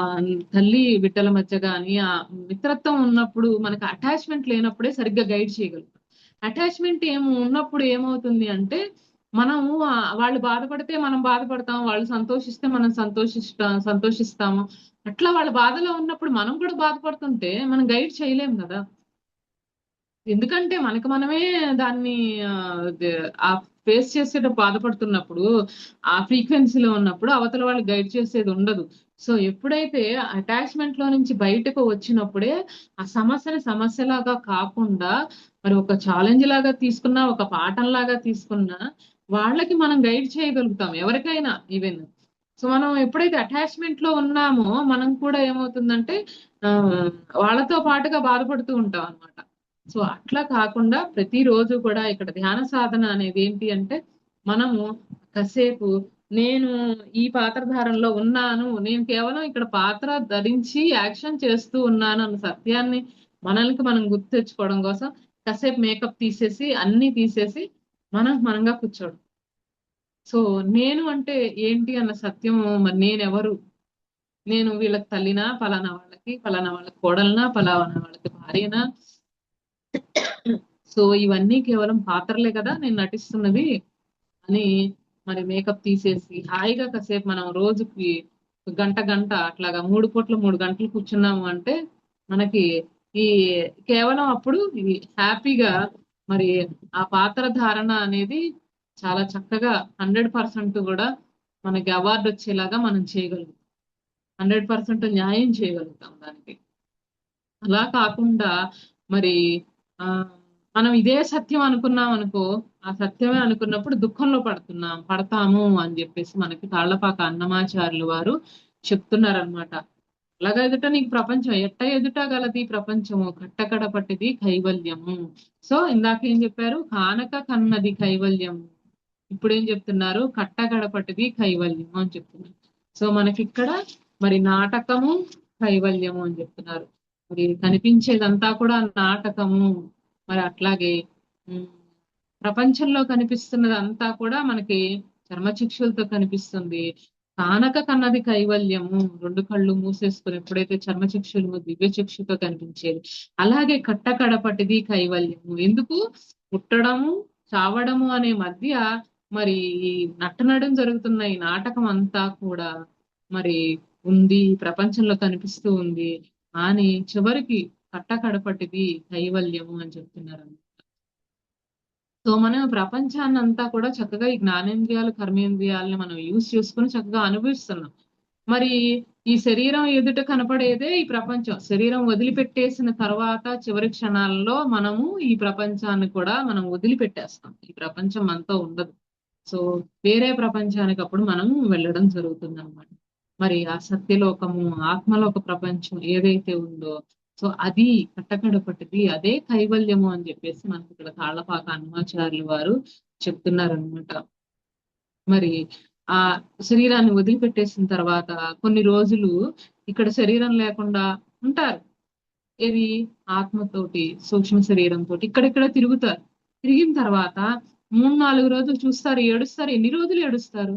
Speaker 2: తల్లి బిడ్డల మధ్య కానీ ఆ మిత్రత్వం ఉన్నప్పుడు మనకు అటాచ్మెంట్ లేనప్పుడే సరిగ్గా గైడ్ చేయగలుగుతాం. అటాచ్మెంట్ ఉన్నప్పుడు ఏమవుతుంది అంటే మనము వాళ్ళు బాధపడితే మనం బాధపడతాం, వాళ్ళు సంతోషిస్తే మనం సంతోషిస్తాము. అట్లా వాళ్ళ బాధలో ఉన్నప్పుడు మనం కూడా బాధపడుతుంటే మనం గైడ్ చేయలేము కదా. ఎందుకంటే మనకు మనమే దాన్ని ఆ ఫేస్ చేసేటప్పుడు బాధపడుతున్నప్పుడు ఆ ఫ్రీక్వెన్సీలో ఉన్నప్పుడు అవతల వాళ్ళు గైడ్ చేసేది ఉండదు. సో ఎప్పుడైతే అటాచ్మెంట్ లో నుంచి బయటకు వచ్చినప్పుడే ఆ సమస్యని సమస్యలాగా కాకుండా మరి ఒక ఛాలెంజ్ లాగా తీసుకున్నా, ఒక పాఠం లాగా తీసుకున్నా వాళ్ళకి మనం గైడ్ చేయగలుగుతాం ఎవరికైనా ఈవెన్. సో మనం ఎప్పుడైతే అటాచ్మెంట్ లో ఉన్నామో మనం కూడా ఏమవుతుందంటే ఆ వాళ్ళతో పాటుగా బాధపడుతూ ఉంటాం అనమాట. సో అట్లా కాకుండా ప్రతిరోజు కూడా ఇక్కడ ధ్యాన సాధన అనేది ఏంటి అంటే మనము కాసేపు నేను ఈ పాత్రధారంలో ఉన్నాను, నేను కేవలం ఇక్కడ పాత్ర ధరించి యాక్షన్ చేస్తూ ఉన్నాను అన్న సత్యాన్ని మనల్ని మనం గుర్తు తెచ్చుకోవడం కోసం కాసేపు మేకప్ తీసేసి అన్ని తీసేసి మనంగా కూర్చోవడం. సో నేను అంటే ఏంటి అన్న సత్యము, మరి నేనెవరు, నేను వీళ్ళకి తల్లినా, పలానా వాళ్ళకి కోడలనా, పలానా వాళ్ళకి భార్యనా. సో ఇవన్నీ కేవలం పాత్రలే కదా నేను నటిస్తున్నది అని మరి మేకప్ తీసేసి హాయిగా కాసేపు మనం రోజుకి గంట అట్లాగా 3 పూట్ల 3 గంటలు కూర్చున్నాము అంటే మనకి ఈ కేవలం అప్పుడు హ్యాపీగా మరి ఆ పాత్ర ధారణ అనేది చాలా చక్కగా 100% కూడా మనకి అవార్డు వచ్చేలాగా మనం చేయగలుగుతాం. 100% న్యాయం చేయగలుగుతాం దానికి. అలా కాకుండా మరి ఆ మనం ఇదే సత్యం అనుకున్నాం అనుకో, ఆ సత్యమే అనుకున్నప్పుడు దుఃఖంలో పడతాము అని చెప్పేసి మనకి తాళ్లపాక అన్నమాచార్యులు వారు చెప్తున్నారనమాట. అలాగా ఎదుట నీకు ప్రపంచం ఎట్ట ఎదుట గలది ప్రపంచము కట్టకడపట్టిది కైవల్యము. సో ఇందాక ఏం చెప్పారు, కానక కన్నది కైవల్యము. ఇప్పుడు ఏం చెప్తున్నారు, కట్టకడపట్టిది కైవల్యము అని చెప్తున్నారు. సో మనకి ఇక్కడ మరి నాటకము కైవల్యము అని చెప్తున్నారు. మరి కనిపించేదంతా కూడా నాటకము. మరి అట్లాగే ఉమ్, ప్రపంచంలో కనిపిస్తున్నది అంతా కూడా మనకి చర్మచక్షులతో కనిపిస్తుంది. కానక కన్నది కైవల్యము. రెండు కళ్ళు మూసేసుకుని ఎప్పుడైతే చర్మచక్షులు దివ్య చక్షుతో కనిపించేది, అలాగే కట్టకడపటిది కైవల్యము. ఎందుకు పుట్టడము చావడము అనే మధ్య మరి ఈ నట్టనడం జరుగుతున్న ఈ నాటకం అంతా కూడా మరి ఉంది, ప్రపంచంలో కనిపిస్తూ ఉంది. కానీ చివరికి కట్టకడపటిది కైవల్యము అని చెప్తున్నారు. సో మనం ప్రపంచాన్ని అంతా కూడా చక్కగా ఈ జ్ఞానేంద్రియాలు కర్మేంద్రియాలని మనం యూజ్ చేసుకుని చక్కగా అనుభవిస్తున్నాం. మరి ఈ శరీరం ఎదుట కనపడేదే ఈ ప్రపంచం. శరీరం వదిలిపెట్టేసిన తర్వాత చివరి క్షణాల్లో మనము ఈ ప్రపంచాన్ని కూడా మనం వదిలిపెట్టేస్తాం. ఈ ప్రపంచం మనతో ఉండదు. సో వేరే ప్రపంచానికి అప్పుడు మనం వెళ్ళడం జరుగుతుంది అనమాట. మరి ఆ సత్యలోకము ఆత్మలోక ప్రపంచం ఏదైతే ఉందో, సో అది కట్టకడపటిది, అదే కైవల్యము అని చెప్పేసి మనకి ఇక్కడ తాళ్లపాక హనుమాచార్యులు వారు చెప్తున్నారనమాట. మరి ఆ శరీరాన్ని వదిలిపెట్టేసిన తర్వాత కొన్ని రోజులు ఇక్కడ శరీరం లేకుండా ఉంటారు. ఏది ఆత్మతోటి సూక్ష్మ శరీరంతో ఇక్కడిక్కడ తిరుగుతారు. తిరిగిన తర్వాత 3-4 రోజులు చూస్తారు, ఏడుస్తారు. ఎన్ని రోజులు ఏడుస్తారు?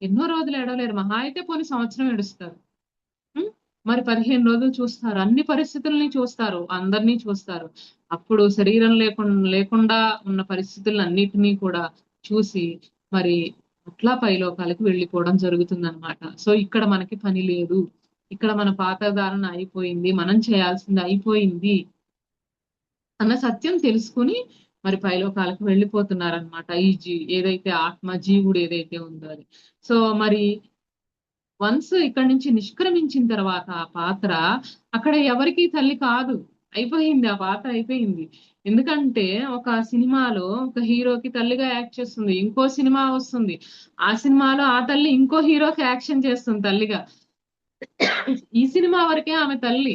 Speaker 2: ఎన్నో రోజులు ఏడవలేరు, మహా అయితే పోని సంవత్సరం ఏడుస్తారు. ఉం? మరి 15 రోజులు చూస్తారు, అన్ని పరిస్థితుల్ని చూస్తారు, అందరినీ చూస్తారు. అప్పుడు శరీరం లేకుండా ఉన్న పరిస్థితులన్నిటినీ కూడా చూసి మరి అట్లా పైలోకాలకు వెళ్ళిపోవడం జరుగుతుంది అనమాట. సో ఇక్కడ మనకి పని లేదు, ఇక్కడ మన పాత్రధారణ అయిపోయింది, మనం చేయాల్సింది అయిపోయింది అన్న సత్యం తెలుసుకుని మరి పైలోకాలకు వెళ్ళిపోతున్నారనమాట. ఏదైతే ఆత్మ జీవుడు ఏదైతే ఉందో అది. సో మరి వన్స్ ఇక్కడి నుంచి నిష్క్రమించిన తర్వాత ఆ పాత్ర అక్కడ ఎవరికి తల్లి కాదు, అయిపోయింది, ఆ పాత్ర అయిపోయింది. ఎందుకంటే ఒక సినిమాలో ఒక హీరోకి తల్లిగా యాక్ట్ చేస్తుంది, ఇంకో సినిమా వస్తుంది, ఆ సినిమాలో ఆ తల్లి ఇంకో హీరోకి యాక్షన్ చేస్తుంది తల్లిగా. ఈ సినిమా వరకే ఆమె తల్లి,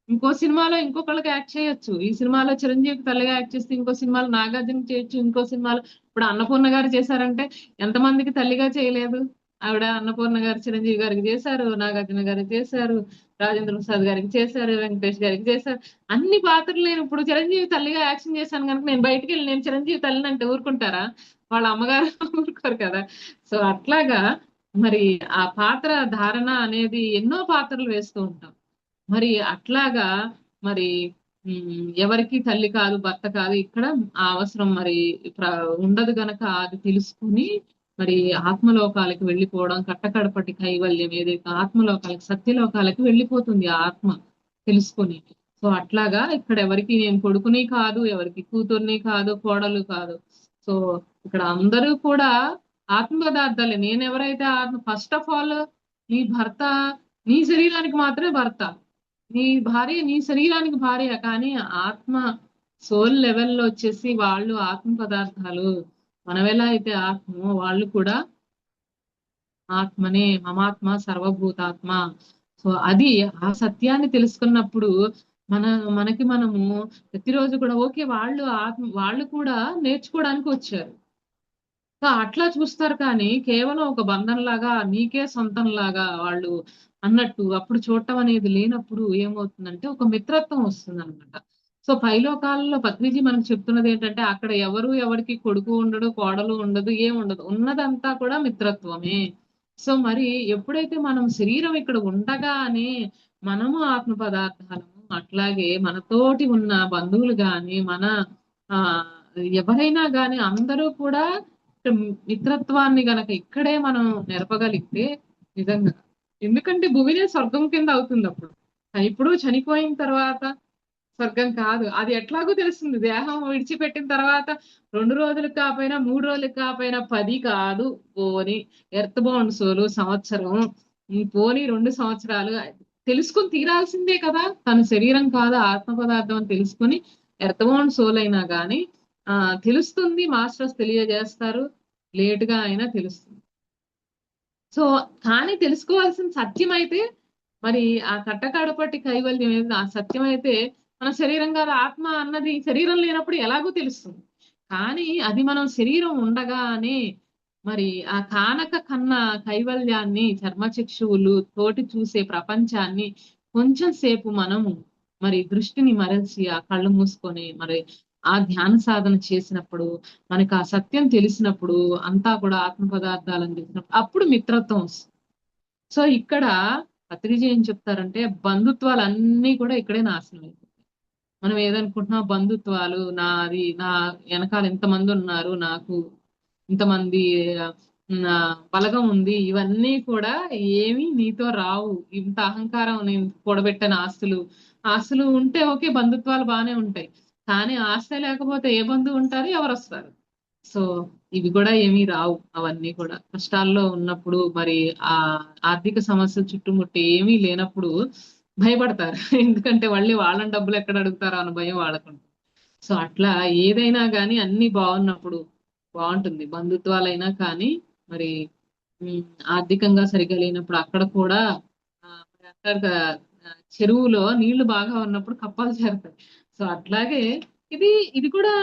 Speaker 2: ఇంకో సినిమాలో ఇంకొకళ్ళకి యాక్ట్ చేయొచ్చు. ఈ సినిమాలో చిరంజీవికి తల్లిగా యాక్ట్ చేస్తే ఇంకో సినిమాలో నాగార్జున చేయొచ్చు, ఇంకో సినిమాలో ఇప్పుడు అన్నపూర్ణ గారు చేశారంటే ఎంతమందికి తల్లిగా చేయలేదు ఆవిడ? అన్నపూర్ణ గారు చిరంజీవి గారికి చేశారు, నాగార్జున గారికి చేశారు, రాజేంద్ర ప్రసాద్ గారికి చేశారు, వెంకటేష్ గారికి చేశారు. అన్ని పాత్రలు నేను ఇప్పుడు చిరంజీవి తల్లిగా యాక్షన్ చేశాను కనుక నేను బయటికి వెళ్ళి నేను చిరంజీవి తల్లిని అంటే ఊరుకుంటారా? వాళ్ళ అమ్మగారు ఊరుకోరు కదా. సో అట్లాగా మరి ఆ పాత్ర ధారణ అనేది ఎన్నో పాత్రలు వేస్తూ ఉంటాం. మరి అట్లాగా మరి ఎవరికి తల్లి కాదు భర్త కాదు ఇక్కడ ఆ అవసరం మరి ఉండదు గనక అది తెలుసుకుని మరి ఆత్మలోకాలకి వెళ్ళిపోవడం, కట్టకడపటి కైవల్యం ఏదైతే ఆత్మలోకాలకి సత్యలోకాలకి వెళ్ళిపోతుంది ఆ ఆత్మ తెలుసుకొని. సో అట్లాగా ఇక్కడ ఎవరికి నేను కొడుకుని కాదు, ఎవరికి కూతుర్ని కాదు, కోడలు కాదు. సో ఇక్కడ అందరూ కూడా ఆత్మ పదార్థాలే. నేను ఎవరైతే ఆత్మ, ఫస్ట్ ఆఫ్ ఆల్ నీ భర్త నీ శరీరానికి మాత్రమే భర్త, నీ భార్య నీ శరీరానికి భార్య. కానీ ఆత్మ సోల్ లెవెల్లో వచ్చేసి వాళ్ళు ఆత్మ పదార్థాలు. మనం ఎలా అయితే ఆత్మో వాళ్ళు కూడా ఆత్మనే, మమాత్మ సర్వభూతాత్మ. సో అది ఆ సత్యాన్ని తెలుసుకున్నప్పుడు మనము ప్రతిరోజు కూడా ఓకే వాళ్ళు కూడా నేర్చుకోవడానికి వచ్చారు. సో అట్లా చూస్తారు. కానీ కేవలం ఒక బంధంలాగా నీకే సొంతంలాగా వాళ్ళు అన్నట్టు అప్పుడు చూడటం అనేది లేనప్పుడు ఏమవుతుందంటే ఒక మిత్రత్వం వస్తుంది అనమాట. సో పైలోకాలలో పత్రిజీ మనకు చెప్తున్నది ఏంటంటే అక్కడ ఎవరికి కొడుకు ఉండడు, కోడలు ఉండదు, ఏముండదు, ఉన్నదంతా కూడా మిత్రత్వమే. సో మరి ఎప్పుడైతే మనం శరీరం ఇక్కడ ఉండగానే మనము ఆత్మ పదార్థాలము, అట్లాగే మనతోటి ఉన్న బంధువులు గాని మన ఆ ఎవరైనా గాని అందరూ కూడా మిత్రత్వాన్ని గనక ఇక్కడే మనం నెరపగలిగితే నిజంగా, ఎందుకంటే భూమినే స్వర్గం కింద అవుతుంది అప్పుడు. ఇప్పుడు చనిపోయిన తర్వాత స్వర్గం కాదు. అది ఎట్లాగో తెలుస్తుంది. దేహం విడిచిపెట్టిన తర్వాత 2 రోజులకు కాకపోయినా, 3 రోజులకు కాకపోయినా, 10 కాదు, పోనీ ఎర్త్ బౌండ్ సోలు సంవత్సరం, పోనీ 2 సంవత్సరాలు తెలుసుకొని తీరాల్సిందే కదా. తన శరీరం కాదు ఆత్మ పదార్థం అని తెలుసుకొని ఎర్త్ బౌండ్ సోల్ అయినా కానీ తెలుస్తుంది. మాస్టర్స్ తెలియజేస్తారు, లేటుగా అయినా తెలుస్తుంది. సో కానీ తెలుసుకోవాల్సిన సత్యం అయితే, మరి ఆ కట్టకడపటి కైవల్యం ఏది ఆ సత్యం అయితే, మన శరీరం కాదు ఆత్మ అన్నది శరీరం లేనప్పుడు ఎలాగో తెలుస్తుంది. కానీ అది మనం శరీరం ఉండగానే మరి ఆ కానక కన్నా కైవల్యాన్ని చర్మచక్షువులు తోటి చూసే ప్రపంచాన్ని కొంచెం సేపు మనము మరి దృష్టిని మరల్చి ఆ కళ్ళు మూసుకొని మరి ఆ ధ్యాన సాధన చేసినప్పుడు, మనకు ఆ సత్యం తెలిసినప్పుడు, అంతా కూడా ఆత్మ పదార్థాలను తెలిసినప్పుడు అప్పుడు మిత్రత్వం వస్తుంది. సో ఇక్కడ పత్రిజీ ఏం చెప్తారంటే, బంధుత్వాలన్నీ కూడా ఇక్కడే నాశనం అయిపోతాయి. మనం ఏదనుకుంటున్నాం, బంధుత్వాలు నాది, నా వెనకాల ఎంతమంది ఉన్నారు, నాకు ఇంతమంది నా బలగం ఉంది, ఇవన్నీ కూడా ఏమీ నీతో రావు. ఇంత అహంకారం, నేను కూడబెట్టిన ఆస్తులు ఆస్తులు ఉంటే ఓకే, బంధుత్వాలు బాగానే ఉంటాయి. కానీ ఆస్తి లేకపోతే ఏ బంధువు ఉంటారు, ఎవరు వస్తారు? సో ఇవి కూడా ఏమీ రావు. అవన్నీ కూడా కష్టాల్లో ఉన్నప్పుడు, మరి ఆ ఆర్థిక సమస్యలు చుట్టుముట్టి ఏమీ లేనప్పుడు భయపడతారు. ఎందుకంటే మళ్ళీ వాళ్ళని డబ్బులు ఎక్కడ అడుగుతారో అన్న భయం వాళ్ళకుంటుంది. సో అట్లా ఏదైనా కానీ అన్ని బాగున్నప్పుడు బాగుంటుంది. బంధుత్వాలైనా కానీ మరి ఉమ్, ఆర్థికంగా సరిగా లేనప్పుడు అక్కడ కూడా మరి అంటారు కదా, చెరువులో నీళ్లు బాగా ఉన్నప్పుడు కప్పాలు చేరుతాయి. సో అట్లాగే ఇది ఇది కూడా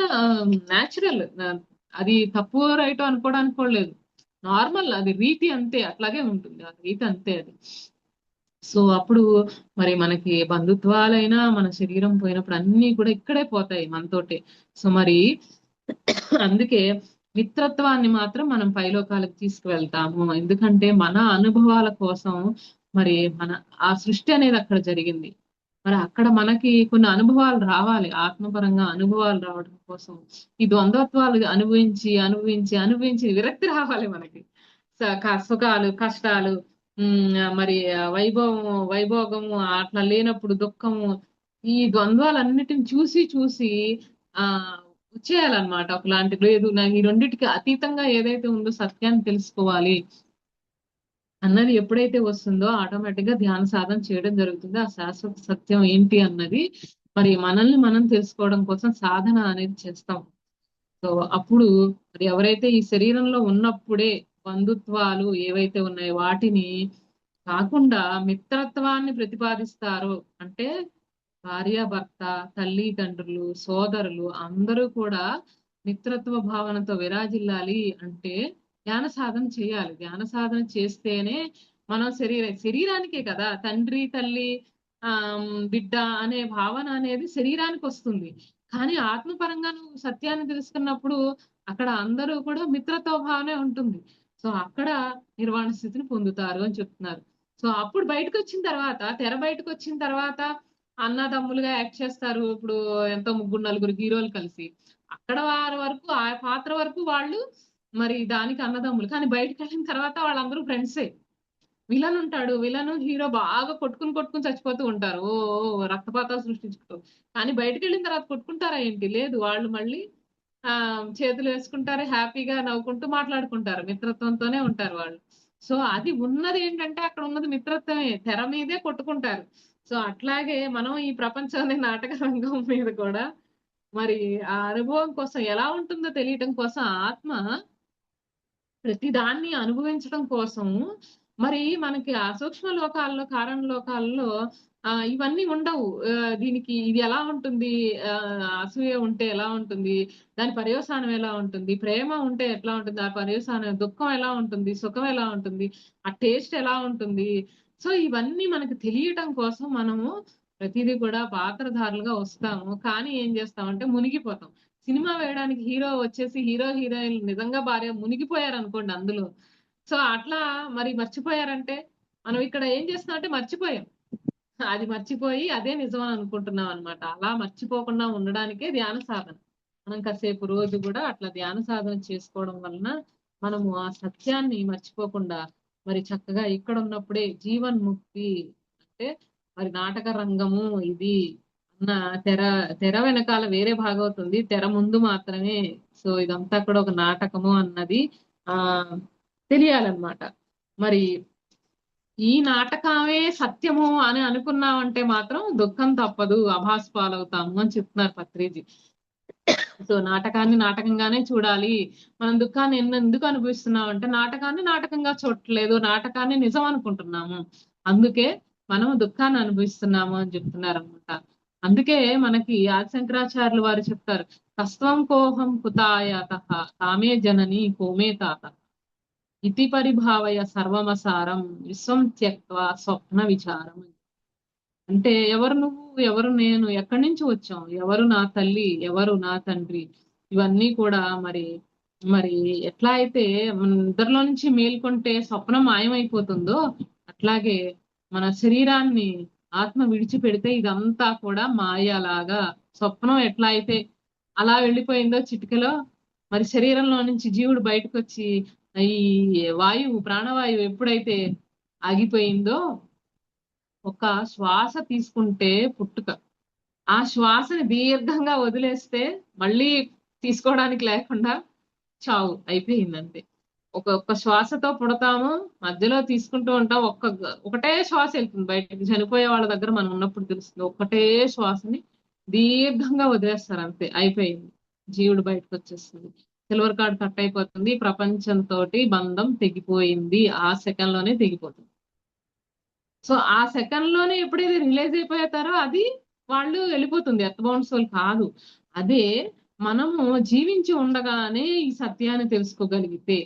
Speaker 2: న్యాచురల్. అది తప్పు రైట్ అనుకోవడానికి కూడా లేదు. నార్మల్, అది రీతి అంతే, అట్లాగే ఉంటుంది. ఆ రీతి అంతే అది. సో అప్పుడు మరి మనకి బంధుత్వాలైనా మన శరీరం పోయినప్పుడు అన్ని కూడా ఇక్కడే పోతాయి మనతోటి. సో మరి అందుకే మిత్రత్వాన్ని మాత్రం మనం పైలోకాలకు తీసుకువెళ్తాము. ఎందుకంటే మన అనుభవాల కోసం మరి మన ఆ సృష్టి అనేది అక్కడ జరిగింది. మరి అక్కడ మనకి కొన్ని అనుభవాలు రావాలి. ఆత్మపరంగా అనుభవాలు రావడం కోసం ఈ ద్వంద్వత్వాలు అనుభవించి అనుభవించి అనుభవించి విరక్తి రావాలి మనకి. సుఖాలు, కష్టాలు, మరి వైభోగము అట్లా లేనప్పుడు దుఃఖము, ఈ ద్వంద్వాలన్నిటిని చూసి చూసి ఆ వచ్చేయాలన్నమాట. ఒకలాంటి లేదు, నాకు ఈ రెండిటికి అతీతంగా ఏదైతే ఉందో సత్యాన్ని తెలుసుకోవాలి అన్నది ఎప్పుడైతే వస్తుందో ఆటోమేటిక్ గా ధ్యాన సాధన చేయడం జరుగుతుంది. ఆ శాశ్వత సత్యం ఏంటి అన్నది మరి మనల్ని మనం తెలుసుకోవడం కోసం సాధన అనేది చేస్తాం. సో అప్పుడు మరి ఎవరైతే ఈ శరీరంలో ఉన్నప్పుడే బంధుత్వాలు ఏవైతే ఉన్నాయో వాటిని కాకుండా మిత్రత్వాన్ని ప్రతిపాదిస్తారో, అంటే భార్య భర్త, తల్లిదండ్రులు, సోదరులు అందరూ కూడా మిత్రత్వ భావనతో విరాజిల్లాలి అంటే ధ్యాన సాధన చేయాలి. ధ్యాన సాధన చేస్తేనే మనం శరీరానికే కదా, తండ్రి తల్లి బిడ్డ అనే భావన అనేది శరీరానికి వస్తుంది. కానీ ఆత్మపరంగా నువ్వు సత్యాన్ని తెలుసుకున్నప్పుడు అక్కడ అందరూ కూడా మిత్రత్వ భావనే ఉంటుంది. సో అక్కడ నిర్వాణ స్థితిని పొందుతారు అని చెప్తున్నారు. సో అప్పుడు బయటకు వచ్చిన తర్వాత, తెర బయటకు వచ్చిన తర్వాత అన్నదమ్ములుగా యాక్ట్ చేస్తారు. ఇప్పుడు ఎంతో ముగ్గురు నలుగురు హీరోలు కలిసి అక్కడ వారి వరకు ఆ పాత్ర వరకు వాళ్ళు మరి దానికి అన్నదమ్ములు, కానీ బయటకు వెళ్ళిన తర్వాత వాళ్ళందరూ ఫ్రెండ్సే. విలన్ ఉంటాడు, విలన్ హీరో బాగా కొట్టుకుని కొట్టుకుని చచ్చిపోతూ ఉంటారు, రక్తపాతాలు సృష్టించుకుంటూ. కానీ బయటకు వెళ్ళిన తర్వాత కొట్టుకుంటారా ఏంటి? లేదు, వాళ్ళు మళ్ళీ ఆ చేతులు వేసుకుంటారు, హ్యాపీగా నవ్వుకుంటూ మాట్లాడుకుంటారు, మిత్రత్వంతోనే ఉంటారు వాళ్ళు. సో అది ఉన్నది ఏంటంటే అక్కడ ఉన్నది మిత్రత్వమే, తెర మీదే కొట్టుకుంటారు. సో అట్లాగే మనం ఈ ప్రపంచం అనే నాటక రంగం మీద కూడా మరి ఆ అనుభవం కోసం ఎలా ఉంటుందో తెలియటం కోసం ఆత్మ ప్రతి దాన్ని అనుభవించడం కోసం మరి మనకి ఆ సూక్ష్మ లోకాల్లో, కారణ లోకాల్లో ఇవన్నీ ఉండవు. దీనికి ఇది ఎలా ఉంటుంది, అసూయ ఉంటే ఎలా ఉంటుంది, దాని పర్యవసానం ఎలా ఉంటుంది, ప్రేమ ఉంటే ఎట్లా ఉంటుంది, ఆ పర్యవసానం, దుఃఖం ఎలా ఉంటుంది, సుఖం ఎలా ఉంటుంది, ఆ టేస్ట్ ఎలా ఉంటుంది. సో ఇవన్నీ మనకు తెలియటం కోసం మనము ప్రతిదీ కూడా పాత్రధారులుగా వస్తాము. కానీ ఏం చేస్తామంటే మునిగిపోతాం. సినిమా వేయడానికి హీరో వచ్చేసి హీరో హీరోయిన్ నిజంగా భార్య మునిగిపోయారు అనుకోండి అందులో. సో అట్లా మరి మర్చిపోయారంటే మనం ఇక్కడ ఏం చేస్తున్నాం అంటే మర్చిపోయాం. అది మర్చిపోయి అదే నిజం అని అనుకుంటున్నాం అనమాట. అలా మర్చిపోకుండా ఉండడానికే ధ్యాన సాధన. మనం కాసేపు రోజు కూడా అట్లా ధ్యాన సాధన చేసుకోవడం వలన మనము ఆ సత్యాన్ని మర్చిపోకుండా మరి చక్కగా ఇక్కడ ఉన్నప్పుడే జీవన్ముక్తి, అంటే మరి నాటక రంగము ఇది ఉన్న తెర తెర వెనకాల వేరే భాగవతం ఉంది, తెర ముందు మాత్రమే. సో ఇదంతా కూడా ఒక నాటకము అన్నది ఆ తెలియాలన్నమాట. మరి ఈ నాటకమే సత్యము అని అనుకున్నామంటే మాత్రం దుఃఖం తప్పదు, అభాస్ పాలవుతాము అని చెప్తున్నారు పత్రిజీ. సో నాటకాన్ని నాటకంగానే చూడాలి. మనం దుఃఖాన్ని ఎందుకు అనుభవిస్తున్నాం అంటే నాటకాన్ని నాటకంగా చూడట్లేదు, నాటకాన్ని నిజం అనుకుంటున్నాము, అందుకే మనం దుఃఖాన్ని అనుభవిస్తున్నాము అని చెప్తున్నారు అనమాట. అందుకే మనకి ఆదిశంకరాచార్యులు వారు చెప్తారు, కస్త్వం కోహం కుతాయాత కామే జనని కోమే తాత ఇతి పరిభావయ సర్వమసారం విశ్వం త్యక్వా స్వప్న విచారం. అంటే ఎవరు నువ్వు, ఎవరు నేను, ఎక్కడి నుంచి వచ్చాం, ఎవరు నా తల్లి, ఎవరు నా తండ్రి, ఇవన్నీ కూడా మరి మరి ఎట్లా అయితే మన నిద్రలో నుంచి మేల్కొంటే స్వప్నం మాయమైపోతుందో అట్లాగే మన శరీరాన్ని ఆత్మ విడిచిపెడితే ఇదంతా కూడా మాయలాగా, స్వప్నం ఎట్లా అయితే అలా వెళ్ళిపోయిందో చిటికలో, మరి శరీరంలో నుంచి జీవుడు బయటకు వచ్చి ఈ వాయువు ప్రాణవాయువు ఎప్పుడైతే ఆగిపోయిందో, ఒక శ్వాస తీసుకుంటే పుట్టుక, ఆ శ్వాసని దీర్ఘంగా వదిలేస్తే మళ్ళీ తీసుకోవడానికి లేకుండా చావు అయిపోయిందంతే. ఒక్క శ్వాసతో పుడతాము, మధ్యలో తీసుకుంటూ ఉంటాం, ఒకటే శ్వాస వెళ్తుంది బయటకు. చనిపోయే వాళ్ళ దగ్గర మనం ఉన్నప్పుడు తెలుస్తుంది, ఒక్కటే శ్వాసని దీర్ఘంగా వదిలేస్తారు, అంతే అయిపోయింది, జీవుడు బయటకు వచ్చేస్తుంది, సిల్వర్ కార్డ్ కట్ అయిపోతుంది, ప్రపంచంతో బంధం తెగిపోయింది, ఆ సెకండ్ లోనే తెగిపోతుంది. సో ఆ సెకండ్ లోనే ఎప్పుడైతే రిలీజ్ అయిపోతారో అది వాళ్ళు వెళ్ళిపోతుంది, ఎర్త్ సోల్ కాదు. అదే మనము జీవించి ఉండగానే ఈ సత్యాన్ని తెలుసుకోగలిగితే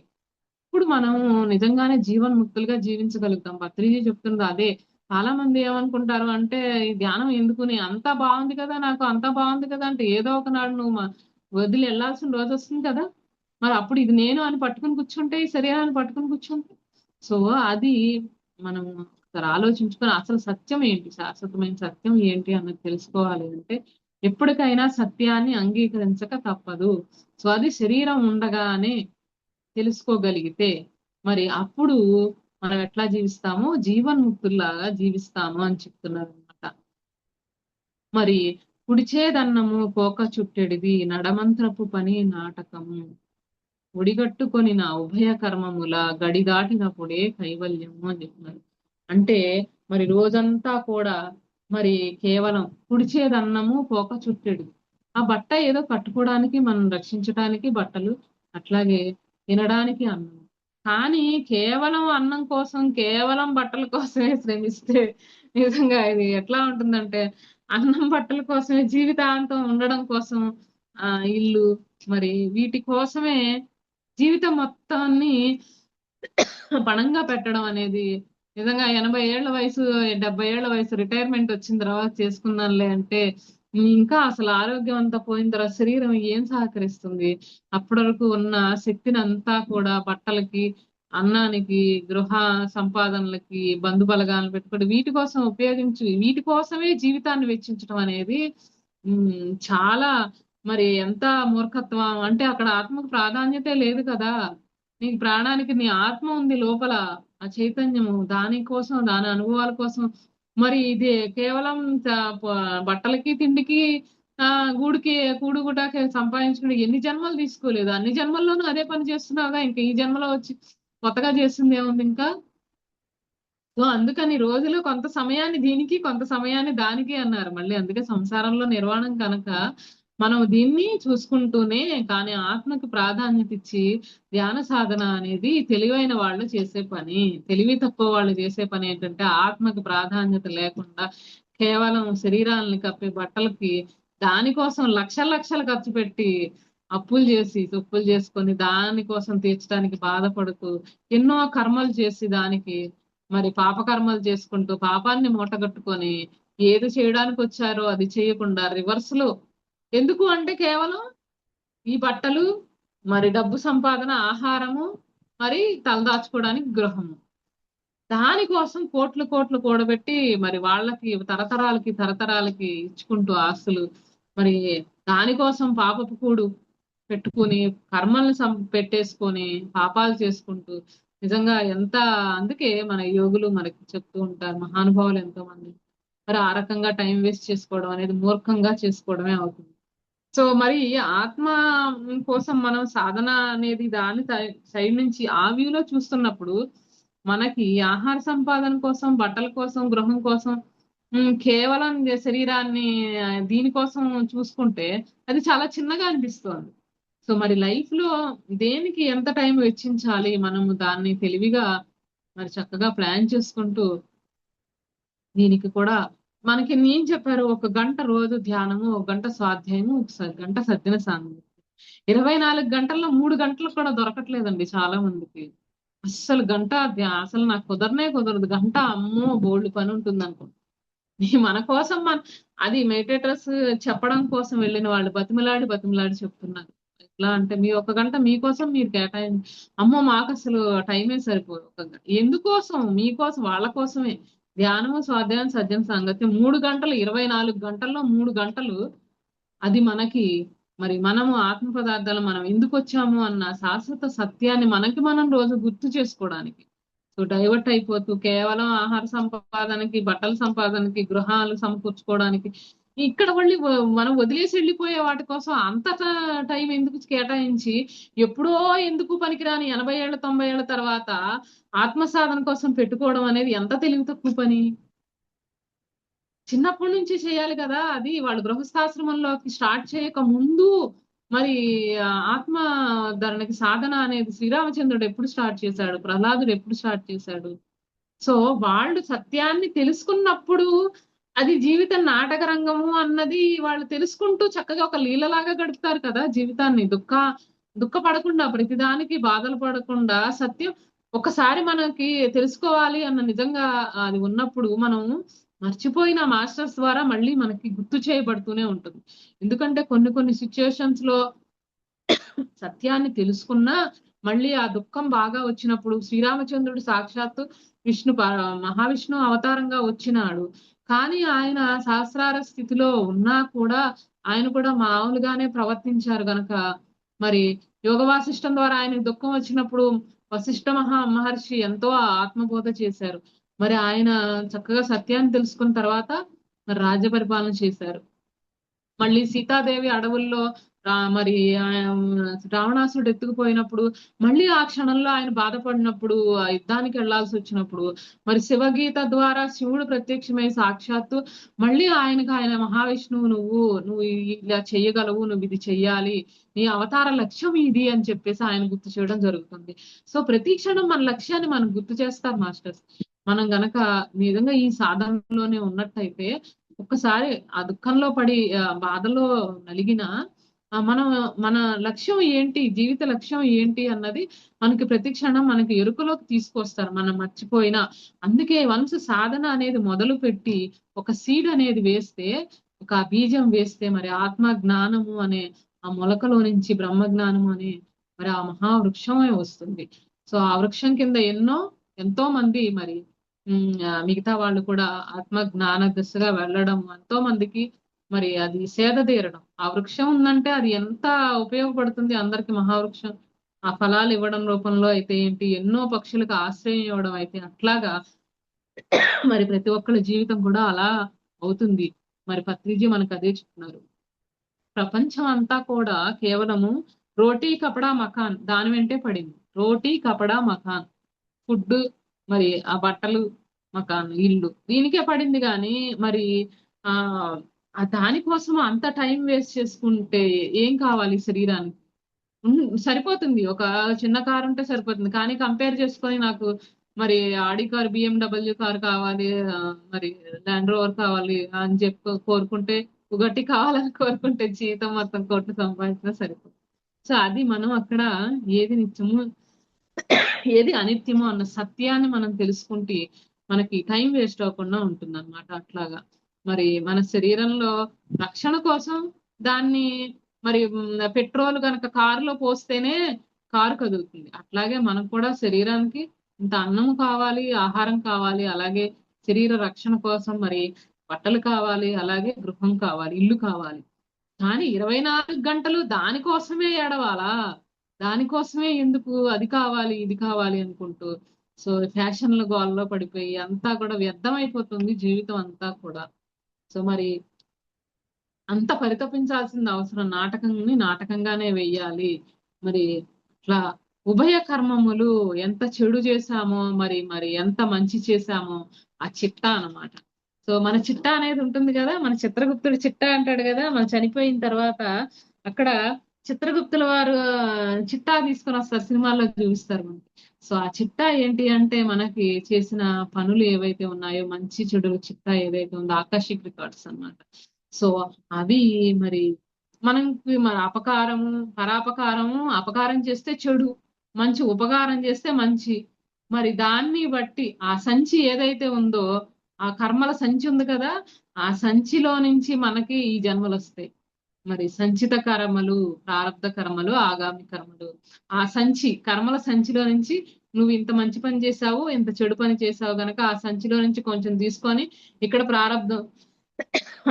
Speaker 2: ఇప్పుడు మనము నిజంగానే జీవన్ముక్తులుగా జీవించగలుగుతాం. పత్రిజీ చెప్తుంది అదే. చాలా మంది ఏమనుకుంటారు అంటే ఈ ధ్యానం ఎందుకుని, అంతా బాగుంది కదా, నాకు అంతా బాగుంది కదా అంటే ఏదో ఒకనాడు నువ్వు వదిలి వెళ్లాల్సిన రోజు వస్తుంది కదా, మరి అప్పుడు ఇది నేను అని పట్టుకుని కూర్చుంటే, ఈ శరీరాన్ని పట్టుకుని కూర్చుంటే, సో అది మనం ఒకసారి ఆలోచించుకొని అసలు సత్యం ఏంటి, శాశ్వతమైన సత్యం ఏంటి అన్నది తెలుసుకోవాలి అంటే ఎప్పటికైనా సత్యాన్ని అంగీకరించక తప్పదు. సో అది శరీరం ఉండగానే తెలుసుకోగలిగితే మరి అప్పుడు మనం ఎట్లా జీవిస్తాము, జీవన్ముక్తుల్లాగా జీవిస్తాము అని చెప్తున్నారు అనమాట. మరి కుడిచేదన్నము కోక చుట్టెడిది నడమంత్రపు పని నాటకము ఒడిగట్టుకొని నా ఉభయ కర్మముల గడి దాటినప్పుడే కైవల్యము అని చెప్తున్నారు. అంటే మరి రోజంతా కూడా మరి కేవలం కుడిచేది అన్నము పోక చుట్టెడు, ఆ బట్ట ఏదో కట్టుకోవడానికి మనం రక్షించడానికి బట్టలు, అట్లాగే తినడానికి అన్నం, కానీ కేవలం అన్నం కోసం కేవలం బట్టల కోసమే శ్రమిస్తే నిజంగా ఇది ఎట్లా ఉంటుందంటే అన్నం బట్టల కోసమే జీవితాంతం ఉండడం కోసం ఇల్లు మరి వీటి కోసమే జీవితం మొత్తాన్ని పణంగా పెట్టడం అనేది నిజంగా 80 ఏళ్ల వయసు 70 ఏళ్ల వయసు రిటైర్మెంట్ వచ్చిన తర్వాత చేసుకున్నానులే అంటే ఇంకా అసలు ఆరోగ్యం అంతా పోయిన తర్వాత శరీరం ఏం సహకరిస్తుంది. అప్పటి వరకు ఉన్న శక్తిని అంతా కూడా బట్టలకి, అన్నానికి, గృహ సంపాదనలకి, బంధు బలగాలను పెట్టుకోవడం, వీటి కోసం ఉపయోగించి వీటి కోసమే జీవితాన్ని వెచ్చించడం అనేది చాలా మరి ఎంత మూర్ఖత్వం అంటే అక్కడ ఆత్మకు ప్రాధాన్యతే లేదు కదా. నీకు ప్రాణానికి నీ ఆత్మ ఉంది లోపల, ఆ చైతన్యము, దానికోసం దాని అనుభవాల కోసం మరి ఇది కేవలం బట్టలకి తిండికి గూడికి కూడుగుటాకి సంపాదించుకుని ఎన్ని జన్మలు తీసుకోలేదు, అన్ని జన్మల్లోనూ అదే పని చేస్తున్నావుగా, ఇంకా ఈ జన్మలో వచ్చి కొత్తగా చేస్తుంది ఏముంది ఇంకా. సో అందుకని రోజులో కొంత సమయాన్ని దీనికి కొంత సమయాన్ని దానికి అన్నారు మళ్ళీ. అందుకే సంసారంలో నిర్వాణం కనుక మనం దీన్ని చూసుకుంటూనే, కానీ ఆత్మకి ప్రాధాన్యత ఇచ్చి ధ్యాన సాధన అనేది తెలివైన వాళ్ళు చేసే పని. తెలివి తక్కువ వాళ్ళు చేసే పని ఏంటంటే ఆత్మకి ప్రాధాన్యత లేకుండా కేవలం శరీరాలని కప్పే బట్టలకి దానికోసం లక్షలు ఖర్చు పెట్టి అప్పులు చేసి తప్పులు చేసుకొని దానికోసం తీర్చడానికి బాధపడుతూ ఎన్నో కర్మలు చేసి దానికి మరి పాపకర్మలు చేసుకుంటూ పాపాన్ని మూటగట్టుకొని ఏది చేయడానికి వచ్చారో అది చేయకుండా రివర్స్ లో, ఎందుకు అంటే కేవలం ఈ బట్టలు, మరి డబ్బు సంపాదన, ఆహారము, మరి తలదాచుకోవడానికి గృహము, దానికోసం కోట్లు కూడబెట్టి మరి వాళ్ళకి తరతరాలకి ఇచ్చుకుంటూ ఆస్తులు, మరి దానికోసం పాపపు కూడు పెట్టుకుని కర్మల్ని పెట్టేసుకొని పాపాలు చేసుకుంటూ నిజంగా ఎంత. అందుకే మన యోగులు మనకి చెప్తూ ఉంటారు, మహానుభావులు ఎంతో మంది మరి ఆ రకంగా టైం వేస్ట్ చేసుకోవడం అనేది మూర్ఖంగా చేసుకోవడమే అవుతుంది. సో మరి ఆత్మ కోసం మనం సాధన అనేది దాని సైడ్ నుంచి ఆ వ్యూలో చూస్తున్నప్పుడు మనకి ఆహార సంపాదన కోసం, బట్టల కోసం, గృహం కోసం కేవలం శరీరాన్ని దీనికోసం చూసుకుంటే అది చాలా చిన్నగా అనిపిస్తుంది. సో మరి లైఫ్ లో దేనికి ఎంత టైం వెచ్చించాలి, మనము దాన్ని తెలివిగా మరి చక్కగా ప్లాన్ చేసుకుంటూ దీనికి కూడా మనకి ఏం చెప్పారు, 1 గంట రోజు ధ్యానము, 1 గంట స్వాధ్యాయము, 1 గంట సద్దిన సాంగత్యం. 24 గంటల్లో 3 గంటలు కూడా దొరకట్లేదండి చాలా మందికి. అస్సలు గంట అసలు నాకు కుదరనే కుదరదు. గంట అమ్మో బోల్డ్ పని ఉంటుంది అనుకో. మన కోసం అది మెడిటేటర్స్ చెప్పడం కోసం వెళ్ళిన వాళ్ళు బతిమలాడి బతిమలాడి చెప్తున్నారు. ఎట్లా అంటే మీ 1 గంట మీకోసం మీరు కేటాయించి, అమ్మో మాకు అసలు టైమే సరిపోదు. ఎందుకోసం? మీకోసం, వాళ్ళ కోసమే. ధ్యానము, స్వాధ్యాయం, సజ్జన సాంగత్యం 3 గంటలు, 24 గంటల్లో 3 గంటలు. అది మనకి మరి మనము ఆత్మ పదార్థాలు మనం ఎందుకు వచ్చాము అన్న శాశ్వత సత్యాన్ని మనకి మనం రోజు గుర్తు చేసుకోవడానికి. సో డైవర్ట్ అయిపోతూ కేవలం ఆహార సంపాదనకి, బట్టల సంపాదనకి, గృహాలు సమకూర్చుకోవడానికి, ఇక్కడ మళ్ళీ మనం వదిలేసి వెళ్ళిపోయే వాటి కోసం అంత టైం ఎందుకు కేటాయించి, ఎప్పుడో ఎందుకు పనికిరాని 80 ఏళ్ళ 90 ఏళ్ల తర్వాత ఆత్మ సాధన కోసం పెట్టుకోవడం అనేది ఎంత తెలివి తక్కువ పని. చిన్నప్పటి నుంచి చేయాలి కదా. అది వాళ్ళు గృహస్థాశ్రమంలోకి స్టార్ట్ చేయక ముందు మరి ఆత్మ ధరణకి సాధన అనేది శ్రీరామచంద్రుడు ఎప్పుడు స్టార్ట్ చేశాడు, ప్రహ్లాదుడు ఎప్పుడు స్టార్ట్ చేశాడు. సో వాళ్ళు సత్యాన్ని తెలుసుకున్నప్పుడు అది జీవిత నాటక రంగము అన్నది వాళ్ళు తెలుసుకుంటూ చక్కగా ఒక లీలలాగా గడుపుతారు కదా జీవితాన్ని. దుఃఖపడకుండా, ప్రతిదానికి బాధలు పడకుండా సత్యం ఒకసారి మనకి తెలుసుకోవాలి అన్న నిజంగా అది ఉన్నప్పుడు మనం మర్చిపోయిన మాస్టర్స్ ద్వారా మళ్ళీ మనకి గుర్తు చేయబడుతూనే ఉంటుంది. ఎందుకంటే కొన్ని కొన్ని సిచ్యుయేషన్స్ లో సత్యాన్ని తెలుసుకున్నా మళ్ళీ ఆ దుఃఖం బాగా వచ్చినప్పుడు, శ్రీరామచంద్రుడు సాక్షాత్తు మహావిష్ణు అవతారంగా వచ్చినాడు. కానీ ఆయన సహస్రార స్థితిలో ఉన్నా కూడా ఆయన కూడా మామూలుగానే ప్రవర్తించారు గనక మరి యోగ వాసిష్టం ద్వారా ఆయన దుఃఖం వచ్చినప్పుడు వశిష్ఠ మహర్షి ఎంతో ఆత్మబోధ చేశారు. మరి ఆయన చక్కగా సత్యాన్ని తెలుసుకున్న తర్వాత మరి రాజ్య పరిపాలన చేశారు. మళ్ళీ సీతాదేవి అడవుల్లో మరి రావణాసుడు ఎత్తుకుపోయినప్పుడు మళ్ళీ ఆ క్షణంలో ఆయన బాధపడినప్పుడు, ఆ యుద్ధానికి వెళ్లాల్సి వచ్చినప్పుడు మరి శివగీత ద్వారా శివుడు ప్రత్యక్షమై సాక్షాత్తు మళ్ళీ ఆయన మహావిష్ణువు, నువ్వు ఇలా చెయ్యగలవు, నువ్వు ఇది చెయ్యాలి, నీ అవతార లక్ష్యం ఇది అని చెప్పేసి ఆయన గుర్తు చేయడం జరుగుతుంది. సో ప్రతి క్షణం మన లక్ష్యాన్ని మనం గుర్తు చేస్తారు మాస్టర్స్. మనం గనక నిజంగా ఈ సాధనలోనే ఉన్నట్టయితే ఒక్కసారి ఆ దుఃఖంలో పడి బాధలో నలిగిన మన లక్ష్యం ఏంటి, జీవిత లక్ష్యం ఏంటి అన్నది మనకి ప్రతి క్షణం మనకి ఎరుకలోకి తీసుకొస్తారు, మనం మర్చిపోయినా. అందుకే వన్స్ సాధన అనేది మొదలు పెట్టి ఒక సీడ్ అనేది వేస్తే, ఒక బీజం వేస్తే మరి ఆత్మ జ్ఞానము అనే ఆ మొలకలో నుంచి బ్రహ్మ జ్ఞానము అనే మరి ఆ మహావృక్షమే వస్తుంది. సో ఆ వృక్షం కింద ఎంతో మంది మరి మిగతా వాళ్ళు కూడా ఆత్మ జ్ఞాన దిశగా వెళ్ళడం, ఎంతో మందికి మరి అది సేద తీరడం. ఆ వృక్షం ఉందంటే అది ఎంత ఉపయోగపడుతుంది అందరికి. మహావృక్షం ఆ ఫలాలు ఇవ్వడం రూపంలో అయితే ఏంటి, ఎన్నో పక్షులకు ఆశ్రయం ఇవ్వడం అయితే అట్లాగా మరి ప్రతి ఒక్కరి జీవితం కూడా అలా అవుతుంది. మరి పత్రిజీ మనకు అదే చెప్తున్నారు. ప్రపంచం అంతా కూడా కేవలము రోటీ కపడా మకాన్ దాని వెంటే పడింది. రోటీ కపడా మకాన్, ఫుడ్, మరి ఆ బట్టలు, మకాన్, ఇల్లు, దీనికే పడింది. కానీ మరి ఆ దానికోసం అంత టైం వేస్ట్ చేసుకుంటే ఏం కావాలి శరీరానికి? సరిపోతుంది, ఒక చిన్న కారు ఉంటే సరిపోతుంది. కానీ కంపేర్ చేసుకొని నాకు మరి ఆడి కార్, బిఎండబ్ల్యూ కార్ కావాలి, మరి ల్యాండ్ రోవర్ కావాలి అని చెప్పి కోరుకుంటే, ఒకటి కావాలని కోరుకుంటే జీవితం మొత్తం కోట్లు సంపాదించినా సరిపోతుంది. సో అది మనం అక్కడ ఏది నిత్యము ఏది అనిత్యమో అన్న సత్యాన్ని మనం తెలుసుకుంటే మనకి టైం వేస్ట్ అవ్వకుండా ఉంటుంది అనమాట. అట్లాగా మరి మన శరీరంలో రక్షణ కోసం దాన్ని మరి పెట్రోల్ గనక కారులో పోస్తేనే కారు కదులుతుంది. అట్లాగే మనకు కూడా శరీరానికి ఇంత అన్నం కావాలి, ఆహారం కావాలి, అలాగే శరీర రక్షణ కోసం మరి బట్టలు కావాలి, అలాగే గృహం కావాలి, ఇల్లు కావాలి. కానీ 24 గంటలు దానికోసమే ఏడవాలా? దానికోసమే ఎందుకు అది కావాలి ఇది కావాలి అనుకుంటూ? సో ఫ్యాషన్ల గోల్లో పడిపోయి అంతా కూడా వ్యర్థమైపోతుంది జీవితం అంతా కూడా. సో మరి అంత పరితపించాల్సిన అవసరం, నాటకంని నాటకంగానే వెయ్యాలి. మరి అట్లా ఉభయ కర్మములు ఎంత చెడు చేశామో మరి మరి ఎంత మంచి చేశామో ఆ చిట్టా అన్నమాట. సో మన చిట్టా అనేది ఉంటుంది కదా, మన చిత్రగుప్తుడు చిట్టా అంటాడు కదా, మనం చనిపోయిన తర్వాత అక్కడ చిత్రగుప్తుల వారు చిట్టా తీసుకొని వస్తారు, సినిమాల్లో చూపిస్తారు మనకి. సో ఆ చిట్టా ఏంటి అంటే మనకి చేసిన పనులు ఏవైతే ఉన్నాయో మంచి చెడుల చిట్టా ఏదైతే ఉందో ఆకాశిక్ రికార్డ్స్ అన్నమాట. సో అవి మరి మనకి మరి అపకారము పరాపకారము, అపకారం చేస్తే చెడు, మంచి ఉపకారం చేస్తే మంచి. మరి దాన్ని బట్టి ఆ సంచి ఏదైతే ఉందో, ఆ కర్మల సంచి ఉంది కదా, ఆ సంచిలో నుంచి మనకి ఈ జన్మలు వస్తాయి. మరి సంచిత కర్మలు, ప్రారబ్ధ కర్మలు, ఆగామి కర్మలు. ఆ సంచి కర్మల సంచిలో నుంచి నువ్వు ఇంత మంచి పని చేసావు, ఇంత చెడు పని చేసావు గనక ఆ సంచిలో నుంచి కొంచెం తీసుకొని ఇక్కడ ప్రారబ్ధం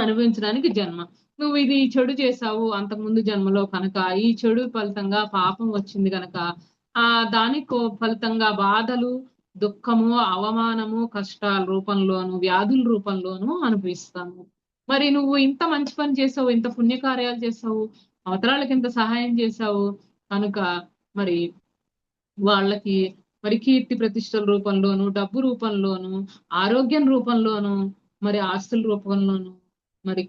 Speaker 2: అనుభవించడానికి జన్మ. నువ్వు ఇది చెడు చేసావు అంతకుముందు జన్మలో కనుక, ఈ చెడు ఫలితంగా పాపం వచ్చింది కనుక ఆ దానికి ఫలితంగా బాధలు, దుఃఖము, అవమానము, కష్టాల రూపంలోను, వ్యాధుల రూపంలోను అనుభవిస్తాము. మరి నువ్వు ఇంత మంచి పని చేసావు, ఇంత పుణ్యకార్యాలు చేసావు, అవతరాలకు ఇంత సహాయం చేసావు కనుక మరి వాళ్ళకి మరి కీర్తి ప్రతిష్టల రూపంలోను, డబ్బు రూపంలోను, ఆరోగ్యం రూపంలోను, మరి ఆస్తుల రూపంలోను, మరి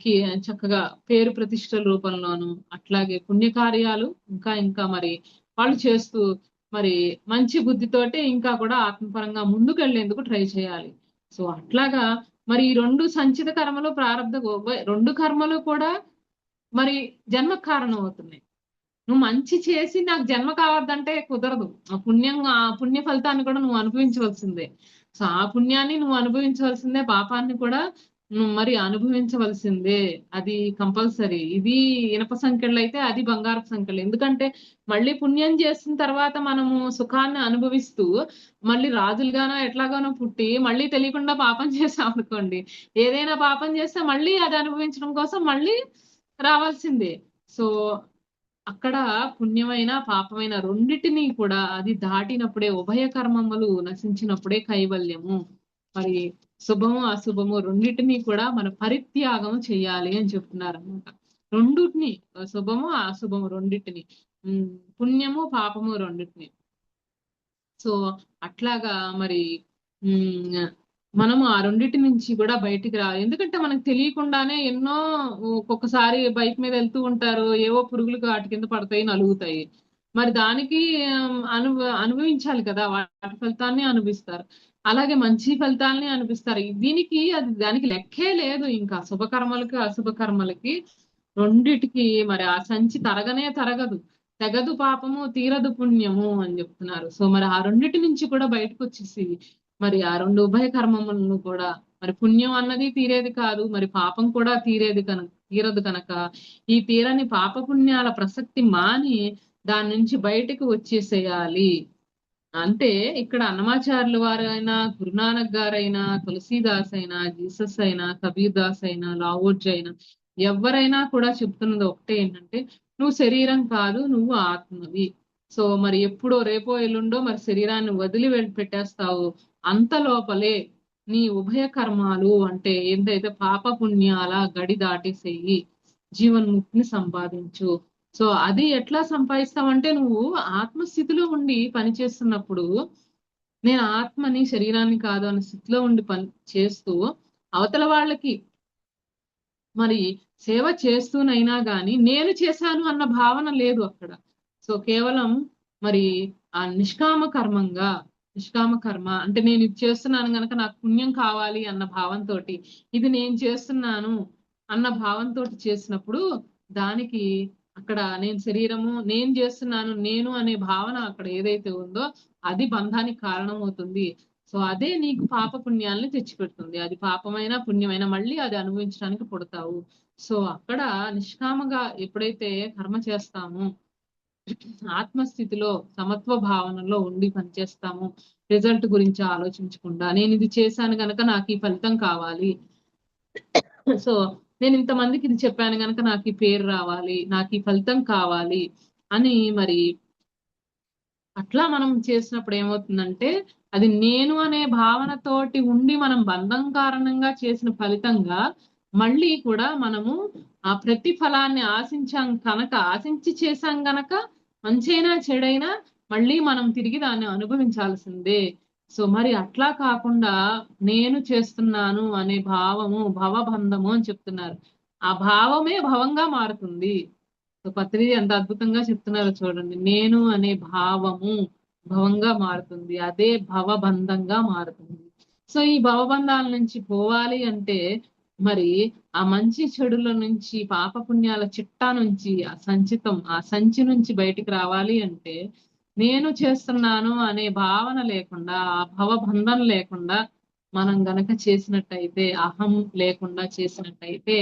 Speaker 2: చక్కగా పేరు ప్రతిష్టల రూపంలోను, అట్లాగే పుణ్యకార్యాలు ఇంకా ఇంకా మరి వాళ్ళు చేస్తూ మరి మంచి బుద్ధితోటి ఇంకా కూడా ఆత్మపరంగా ముందుకెళ్లేందుకు ట్రై చేయాలి. సో అట్లాగా మరి ఈ రెండు సంచిత కర్మలు, ప్రారంధ రెండు కర్మలు కూడా మరి జన్మ కారణం అవుతున్నాయి. నువ్వు మంచి చేసి నాకు జన్మ కావద్దంటే కుదరదు. ఆ పుణ్య ఫలితాన్ని కూడా నువ్వు అనుభవించవలసిందే. సో ఆ పుణ్యాన్ని నువ్వు అనుభవించవలసిందే, పాపాన్ని కూడా నువ్వు మరి అనుభవించవలసిందే. అది కంపల్సరీ. ఇది ఇనప సంఖ్యలు అయితే అది బంగారపు సంఖ్యలు. ఎందుకంటే మళ్ళీ పుణ్యం చేసిన తర్వాత మనము సుఖాన్ని అనుభవిస్తూ మళ్ళీ రాజులుగానో ఎట్లాగానో పుట్టి మళ్ళీ తెలియకుండా పాపం చేసాం అనుకోండి, ఏదైనా పాపం చేస్తే మళ్ళీ అది అనుభవించడం కోసం మళ్ళీ రావాల్సిందే. సో అక్కడ పుణ్యమైన పాపమైన రెండిటిని కూడా అది దాటినప్పుడే, ఉభయ కర్మములు నశించినప్పుడే కైవల్యము. మరి శుభము అశుభము రెండిటిని కూడా మన పరిత్యాగం చేయాలి అని చెప్తున్నారు అనమాట. రెండిటిని, శుభము అశుభము రెండిటిని, పుణ్యము పాపము రెండిటిని. సో అట్లాగా మరి మనము ఆ రెండిటి నుంచి కూడా బయటికి రావాలి. ఎందుకంటే మనకు తెలియకుండానే ఎన్నో, ఒక్కొక్కసారి బైక్ మీద వెళ్తూ ఉంటారు, ఏవో పురుగులు వాటి కింద పడతాయి, నలుగుతాయి. మరి దానికి అనుభవించాలి కదా, వాటి ఫలితాన్ని అనుభవిస్తారు. అలాగే మంచి ఫలితాలని అనిపిస్తారు. దీనికి అది దానికి లెక్కే లేదు. ఇంకా శుభకర్మలకి అశుభకర్మలకి రెండిటికి మరి ఆ సంచి తరగనే తరగదు. తెగదు పాపము, తీరదు పుణ్యము అని చెప్తున్నారు. సో మరి ఆ రెండిటి నుంచి కూడా బయటకు వచ్చేసి మరి ఆ రెండు ఉభయ కర్మములను కూడా, మరి పుణ్యం అన్నది తీరేది కాదు, మరి పాపం కూడా తీరదు కనుక ఈ తీరని పాప పుణ్యాల ప్రసక్తి మాని దాని నుంచి బయటకు వచ్చేసేయాలి. అంటే ఇక్కడ అన్నమాచార్యుల వారైనా, గురునానక్ గారైనా, తులసీదాస్ అయినా, జీసస్ అయినా, కబీర్ దాస్ అయినా, లావోర్జ్ అయినా, ఎవరైనా కూడా చెప్తున్నది ఒకటే ఏంటంటే, నువ్వు శరీరం కాదు, నువ్వు ఆత్మవి. సో మరి ఎప్పుడో రేపో ఎల్లుండో మరి శరీరాన్ని వదిలి పెట్టేస్తావు. అంత లోపలే నీ ఉభయ కర్మాలు అంటే ఏంటైతే పాప పుణ్యాల గడి దాటేసేయి, జీవన్ముక్తిని సంపాదించు. సో అది ఎట్లా సంపాదిస్తావంటే, నువ్వు ఆత్మస్థితిలో ఉండి పనిచేస్తున్నప్పుడు, నేను ఆత్మని శరీరాన్ని కాదు అనే స్థితిలో ఉండి పని చేస్తూ అవతల వాళ్ళకి మరి సేవ చేస్తూనైనా గాని నేను చేశాను అన్న భావన లేదు అక్కడ. సో కేవలం మరి ఆ నిష్కామ కర్మ అంటే నేను ఇది చేస్తున్నాను గనక నాకు పుణ్యం కావాలి అన్న భావంతో, ఇది నేను చేస్తున్నాను అన్న భావంతో చేసినప్పుడు దానికి అక్కడ నేను శరీరము, నేను చేస్తున్నాను, నేను అనే భావన అక్కడ ఏదైతే ఉందో అది బంధానికి కారణం అవుతుంది. సో అదే నీకు పాప పుణ్యాలని తెచ్చిపెడుతుంది. అది పాపమైన పుణ్యమైన మళ్ళీ అది అనుభవించడానికి పుడతావు. సో అక్కడ నిష్కామగా ఎప్పుడైతే కర్మ చేస్తామో, ఆత్మస్థితిలో సమత్వ భావనలో ఉండి పనిచేస్తాము, రిజల్ట్ గురించి ఆలోచించకుండా నేను ఇది చేశాను గనక నాకు ఈ ఫలితం కావాలి, సో నేను ఇంతమందికి ఇది చెప్పాను గనక నాకు ఈ పేరు రావాలి, నాకు ఈ ఫలితం కావాలి అని మరి అట్లా మనం చేసినప్పుడు ఏమవుతుందంటే అది నేను అనే భావనతోటి ఉండి మనం బంధం కారణంగా చేసిన ఫలితంగా మళ్ళీ కూడా మనము ఆ ప్రతిఫలాన్ని ఆశించి చేశాం గనక మంచైనా చెడైనా మళ్ళీ మనం తిరిగి దాన్ని అనుభవించాల్సిందే. సో మరి అట్లా కాకుండా నేను చేస్తున్నాను అనే భావము భవబంధము అని చెప్తున్నారు. ఆ భావమే భవంగా మారుతుంది. సో పత్రిజీ ఎంత అద్భుతంగా చెప్తున్నారో చూడండి. నేను అనే భావము భవంగా మారుతుంది, అదే భవబంధంగా మారుతుంది. సో ఈ భవబంధాల నుంచి పోవాలి అంటే మరి ఆ మంచి చెడుల నుంచి పాపపుణ్యాల చిట్టా నుంచి ఆ సంచి నుంచి బయటికి రావాలి అంటే నేను చేస్తున్నాను అనే భావన లేకుండా ఆ భవబంధం లేకుండా మనం గనక చేసినట్టయితే, అహం లేకుండా చేసినట్టయితే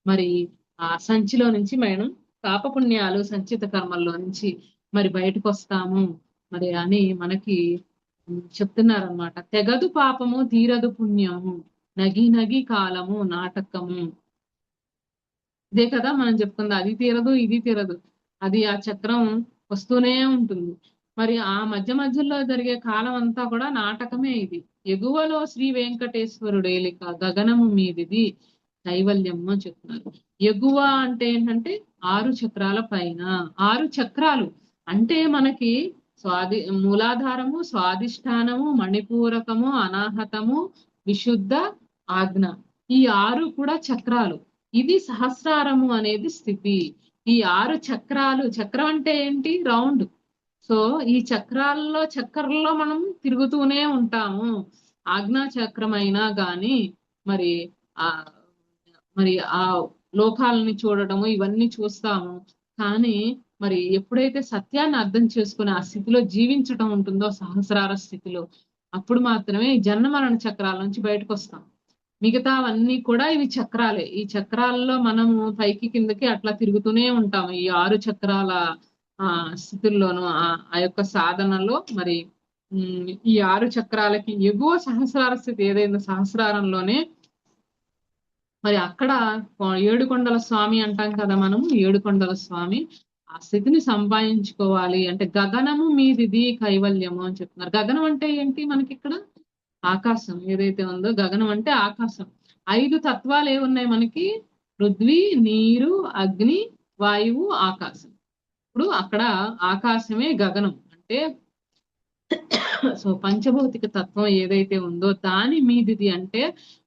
Speaker 2: మరి ఆ సంచిలో నుంచి మనం పాపపుణ్యాలు సంచిత కర్మల్లో నుంచి మరి బయటకు వస్తాము మరి అని మనకి చెప్తున్నారనమాట. తెగదు పాపము తీరదు పుణ్యము, నగి నగి కాలము నాటకము. ఇదే కదా మనం చెప్పుకుంది. అది తీరదు ఇది తీరదు, అది ఆ చక్రం వస్తూనే ఉంటుంది. మరి ఆ మధ్య మధ్యలో జరిగే కాలం అంతా కూడా నాటకమే. ఇది ఎగువలో శ్రీ వెంకటేశ్వరుడేలిక గగనము మీదిది కైవల్యము అని చెప్తున్నారు. ఎగువ అంటే ఏంటంటే 6 చక్రాల పైన. 6 చక్రాలు అంటే మనకి మూలాధారము, స్వాదిష్టానము, మణిపూరకము, అనాహతము, విశుద్ధ, ఆజ్ఞ, ఈ 6 కూడా చక్రాలు. ఇది సహస్రారము అనేది స్థితి. ఈ 6 చక్రాలు, చక్రం అంటే ఏంటి? రౌండ్. సో ఈ చక్రంలో మనం తిరుగుతూనే ఉంటాము. ఆజ్ఞా చక్రం అయినా గాని మరి ఆ మరి ఆ లోకాలని చూడడము ఇవన్నీ చూస్తాము. కానీ మరి ఎప్పుడైతే సత్యాన్ని అర్థం చేసుకుని ఆ స్థితిలో జీవించటం ఉంటుందో, సహస్రార స్థితిలో, అప్పుడు మాత్రమే ఈ జన్మ మరణ చక్రాల నుంచి బయటకు వస్తాం. మిగతావన్నీ కూడా ఇవి చక్రాలే. ఈ చక్రాల్లో మనము పైకి కిందకి అట్లా తిరుగుతూనే ఉంటాము. ఈ 6 చక్రాల స్థితుల్లోనూ ఆ యొక్క సాధనలో మరి ఈ 6 చక్రాలకి ఎగువ సహస్రార స్థితి ఏదైనా సహస్రారంలోనే మరి అక్కడ 7 కొండల స్వామి అంటాం కదా మనం. 7 కొండల స్వామి ఆ స్థితిని సంపాదించుకోవాలి అంటే గగనము మీదిది కైవల్యము అని చెప్తున్నారు. గగనం అంటే ఏంటి? మనకి ఇక్కడ ఆకాశం ఏదైతే ఉందో, గగనం అంటే ఆకాశం. 5 తత్వాలు ఏమున్నాయి మనకి? పృథ్వీ, నీరు, అగ్ని, వాయువు, ఆకాశం. ఇప్పుడు అక్కడ ఆకాశమే గగనం అంటే సో పంచభౌతిక తత్వం ఏదైతే ఉందో దాని మీదిది అంటే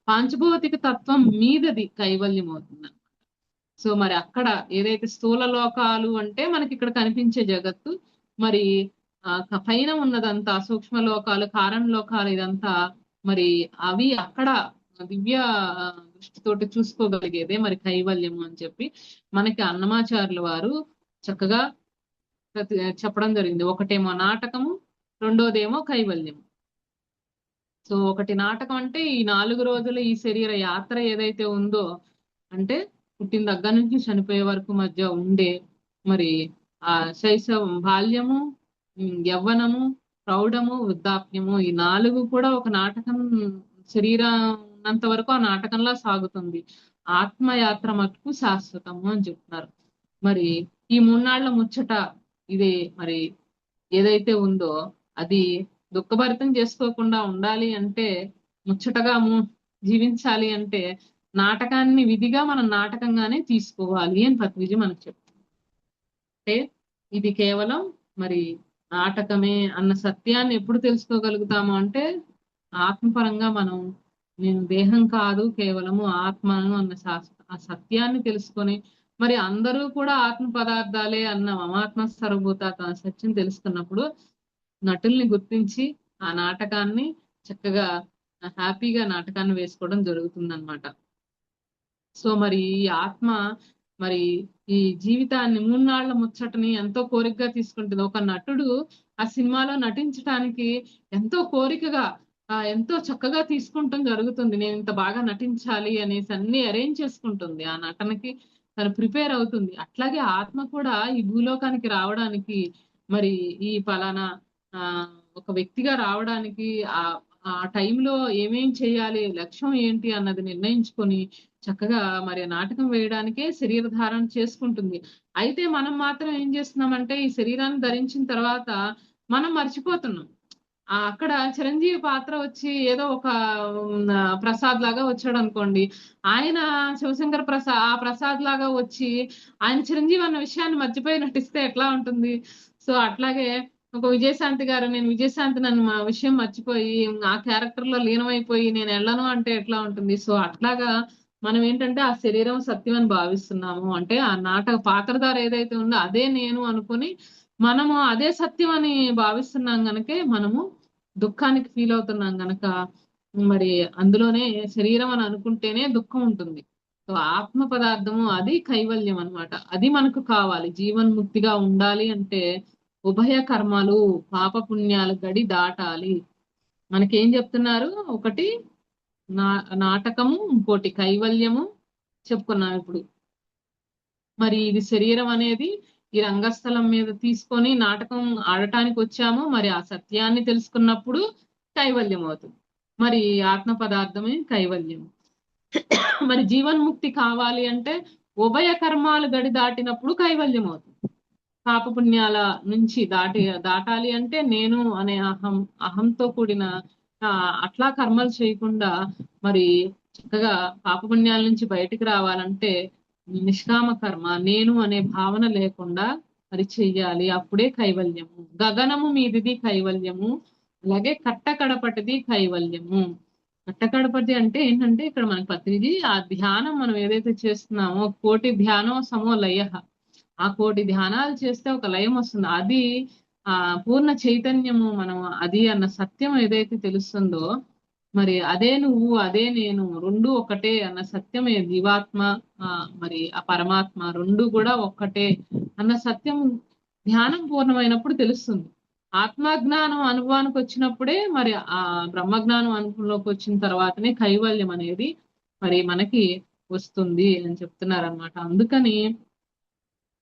Speaker 2: పాంచభౌతిక తత్వం మీదది కైవల్యం అవుతుంది. సో మరి అక్కడ ఏదైతే స్థూల లోకాలు అంటే మనకి ఇక్కడ కనిపించే జగత్తు, మరి పైన ఉన్నదంతా సూక్ష్మ లోకాలు, కారణ లోకాలు, ఇదంతా మరి అవి అక్కడ దివ్య దృష్టితోటి చూసుకోగలిగేదే మరి కైవల్యము అని చెప్పి మనకి అన్నమాచార్యుల వారు చక్కగా చెప్పడం జరిగింది. ఒకటేమో నాటకము, రెండోదేమో కైవల్యము. సో ఒకటి నాటకం అంటే ఈ 4 రోజుల ఈ శరీర యాత్ర ఏదైతే ఉందో, అంటే పుట్టిన దగ్గర నుంచి చనిపోయే వరకు మధ్య ఉండే మరి ఆ శైశవం, బాల్యము, యవ్వనము, ప్రౌఢము, వృద్ధాప్యము, ఈ 4 కూడా ఒక నాటకం. శరీరం ఉన్నంత వరకు ఆ నాటకంలా సాగుతుంది. ఆత్మయాత్ర మటుకు శాశ్వతము అని చెప్తున్నారు. మరి ఈ 3 నాళ్ల ముచ్చట ఇది మరి ఏదైతే ఉందో అది దుఃఖభరితం చేసుకోకుండా ఉండాలి అంటే, ముచ్చటగా జీవించాలి అంటే నాటకాన్ని విధిగా మనం నాటకంగానే తీసుకోవాలి అని పత్రిజీ మనకు చెప్తుంది. అంటే ఇది కేవలం మరి నాటకమే అన్న సత్యాన్ని ఎప్పుడు తెలుసుకోగలుగుతాము అంటే ఆత్మపరంగా మనం నేను దేహం కాదు కేవలము ఆత్మను అన్న ఆ సత్యాన్ని తెలుసుకొని, మరి అందరూ కూడా ఆత్మ పదార్థాలే అన్న మమాత్మ సర్వభూత సత్యం తెలుసుకున్నప్పుడు నటుల్ని గుర్తించి ఆ నాటకాన్ని చక్కగా హ్యాపీగా నాటకాన్ని వేసుకోవడం జరుగుతుంది అనమాట. సో మరి ఈ ఆత్మ మరి ఈ జీవితాన్ని 3 నాళ్ల ముచ్చటని ఎంతో కోరికగా తీసుకుంటుంది. ఒక నటుడు ఆ సినిమాలో నటించడానికి ఎంతో కోరికగా ఎంతో చక్కగా తీసుకుంటాం జరుగుతుంది. నేను ఇంత బాగా నటించాలి అనేసి అన్ని అరేంజ్ చేసుకుంటుంది. ఆ నటనకి తను ప్రిపేర్ అవుతుంది. అట్లాగే ఆత్మ కూడా ఈ భూలోకానికి రావడానికి మరి ఈ పలానా ఒక వ్యక్తిగా రావడానికి ఆ టైంలో ఏమేం చేయాలి, లక్ష్యం ఏంటి అన్నది నిర్ణయించుకొని చక్కగా మరి నాటకం వేయడానికే శరీర ధారణ చేసుకుంటుంది. అయితే మనం మాత్రం ఏం చేస్తున్నామంటే ఈ శరీరాన్ని ధరించిన తర్వాత మనం మర్చిపోతున్నాం. అక్కడ చిరంజీవి పాత్ర వచ్చి ఏదో ఒక ప్రసాద్ లాగా వచ్చాడు అనుకోండి. ఆయన శివశంకర్ ఆ ప్రసాద్ లాగా వచ్చి ఆయన చిరంజీవి అన్న విషయాన్ని మర్చిపోయి నటిస్తే ఎట్లా ఉంటుంది? సో అట్లాగే ఒక విజయశాంతి గారు, నేను విజయశాంతి నన్ను మా విషయం మర్చిపోయి ఆ క్యారెక్టర్ లో లీనమైపోయి నేను వెళ్ళను అంటే ఎట్లా ఉంటుంది? సో అట్లాగా మనం ఏంటంటే ఆ శరీరం సత్యం అని భావిస్తున్నాము. అంటే ఆ పాత్రధార ఏదైతే ఉందో అదే నేను అనుకుని మనము అదే సత్యం అని భావిస్తున్నాం గనకే మనము దుఃఖానికి ఫీల్ అవుతున్నాం గనక మరి అందులోనే శరీరం అని అనుకుంటేనే దుఃఖం ఉంటుంది. సో ఆత్మ పదార్థము అది కైవల్యం అన్నమాట. అది మనకు కావాలి. జీవన్ముక్తిగా ఉండాలి అంటే ఉభయ కర్మలు పాప పుణ్యాలు గడి దాటాలి. మనకేం చెప్తున్నారు? ఒకటి నాటకము, ఇంకోటి కైవల్యము చెప్పుకున్నాం ఇప్పుడు. మరి ఇది శరీరం అనేది ఈ రంగస్థలం మీద తీసుకొని నాటకం ఆడటానికి వచ్చాము. మరి ఆ సత్యాన్ని తెలుసుకున్నప్పుడు కైవల్యం అవుతుంది. మరి ఆత్మ పదార్థమే కైవల్యం. మరి జీవన్ముక్తి కావాలి అంటే ఉభయ కర్మాలు గడి దాటినప్పుడు కైవల్యం అవుతుంది. పాపపుణ్యాల నుంచి దాటాలి అంటే నేను అనే అహంతో కూడిన అట్లా కర్మలు చేయకుండా మరి చక్కగా పాపపుణ్యాల నుంచి బయటికి రావాలంటే నిష్కామ కర్మ నేను అనే భావన లేకుండా మరి చెయ్యాలి. అప్పుడే కైవల్యము. గగనము మీదిది కైవల్యము, అలాగే కట్టకడపటిది కైవల్యము. కట్టకడపటి అంటే ఏంటంటే ఇక్కడ మనకి పత్రిజీ ఆ ధ్యానం మనం ఏదైతే చేస్తున్నామో కోటి ధ్యానం సమో లయ, ఆ కోటి ధ్యానాలు చేస్తే ఒక లయం వస్తుంది. అది ఆ పూర్ణ చైతన్యము మనం అది అన్న సత్యం ఏదైతే తెలుస్తుందో మరి అదే నువ్వు అదే నేను రెండు ఒకటే అన్న సత్యమే జీవాత్మ మరి ఆ పరమాత్మ రెండు కూడా ఒక్కటే అన్న సత్యం ధ్యానం పూర్ణమైనప్పుడు తెలుస్తుంది. ఆత్మజ్ఞానం అనుభవానికి వచ్చినప్పుడే మరి ఆ బ్రహ్మజ్ఞానం అనుభవంలోకి వచ్చిన తర్వాతనే కైవల్యం అనేది మరి మనకి వస్తుంది అని చెప్తున్నారనమాట. అందుకని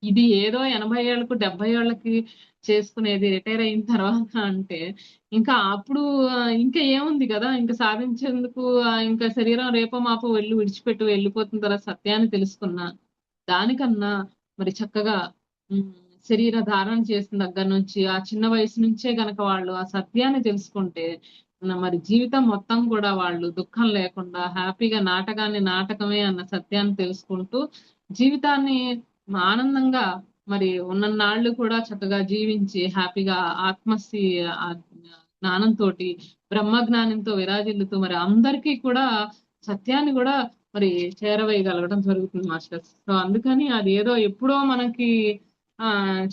Speaker 2: ఇది ఏదో 80 ఏళ్ళకు 70 ఏళ్ళకి చేసుకునేది రిటైర్ అయిన తర్వాత అంటే ఇంకా అప్పుడు ఇంకా ఏముంది కదా, ఇంకా సాధించేందుకు ఇంకా శరీరం రేపో మాపో విడిచిపెట్టు వెళ్ళిపోతున్న తర్వాత సత్యాన్ని తెలుసుకున్నా దానికన్నా మరి చక్కగా ఉమ్, శరీర ధారణ చేసిన దగ్గర నుంచి ఆ చిన్న వయసు నుంచే గనక వాళ్ళు ఆ సత్యాన్ని తెలుసుకుంటే మరి జీవితం మొత్తం కూడా వాళ్ళు దుఃఖం లేకుండా హ్యాపీగా నాటకాన్ని నాటకమే అన్న సత్యాన్ని తెలుసుకుంటూ జీవితాన్ని ఆనందంగా మరి ఉన్నన్నాళ్ళు కూడా చక్కగా జీవించి హ్యాపీగా జ్ఞానంతో బ్రహ్మ జ్ఞానంతో విరాజిల్లుతూ మరి అందరికీ కూడా సత్యాన్ని కూడా మరి చేరవేయగలగడం జరుగుతుంది మాస్టర్స్. సో అందుకని అది ఏదో ఎప్పుడో మనకి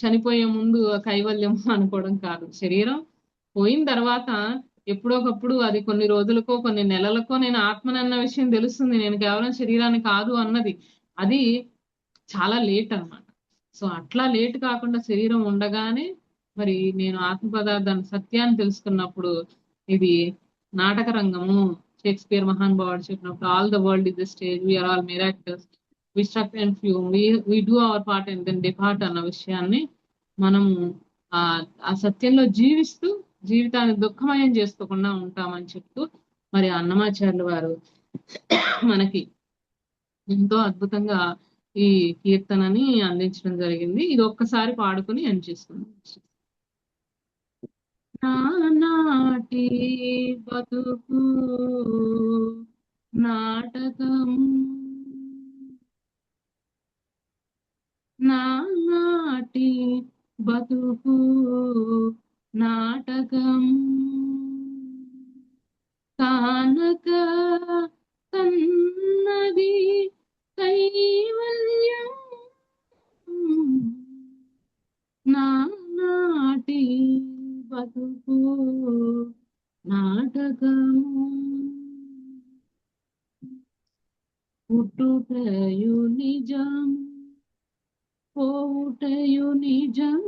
Speaker 2: చనిపోయే ముందు కైవల్యం అనుకోవడం కాదు. శరీరం పోయిన తర్వాత ఎప్పుడోకప్పుడు అది కొన్ని రోజులకో కొన్ని నెలలకో నేను ఆత్మనన్న విషయం తెలుస్తుంది. నేను కేవలం శరీరాన్ని కాదు అన్నది అది చాలా లేట్ అన్నమాట. సో అట్లా లేట్ కాకుండా శరీరం ఉండగానే మరి నేను ఆత్మ పదార్థాన్ని సత్యాన్ని తెలుసుకున్నప్పుడు ఇది నాటక రంగము. షేక్స్పియర్ మహానుభావుడు చెప్పినప్పుడు all the world is the stage, we are all mere actors, we struck and fume, we do our part and then depart అన్న విషయాన్ని మనము ఆ ఆ సత్యంలో జీవిస్తూ జీవితాన్ని దుఃఖమయం చేసుకోకుండా ఉంటామని చెప్తూ మరి అన్నమాచార్యులు వారు మనకి ఎంతో అద్భుతంగా ఈ కీర్తనని అందించడం జరిగింది. ఇది ఒక్కసారి పాడుకుని ఎండ్ చేసుకున్నాం. నానాటి బతుకు నాటకం, నానాటి బతుకు నాటకం, కానక కన్నది కైవల్యం, నానాటి బతుకు నాటకము, పుట్టుటయు నిజం పోవుటయు నిజం,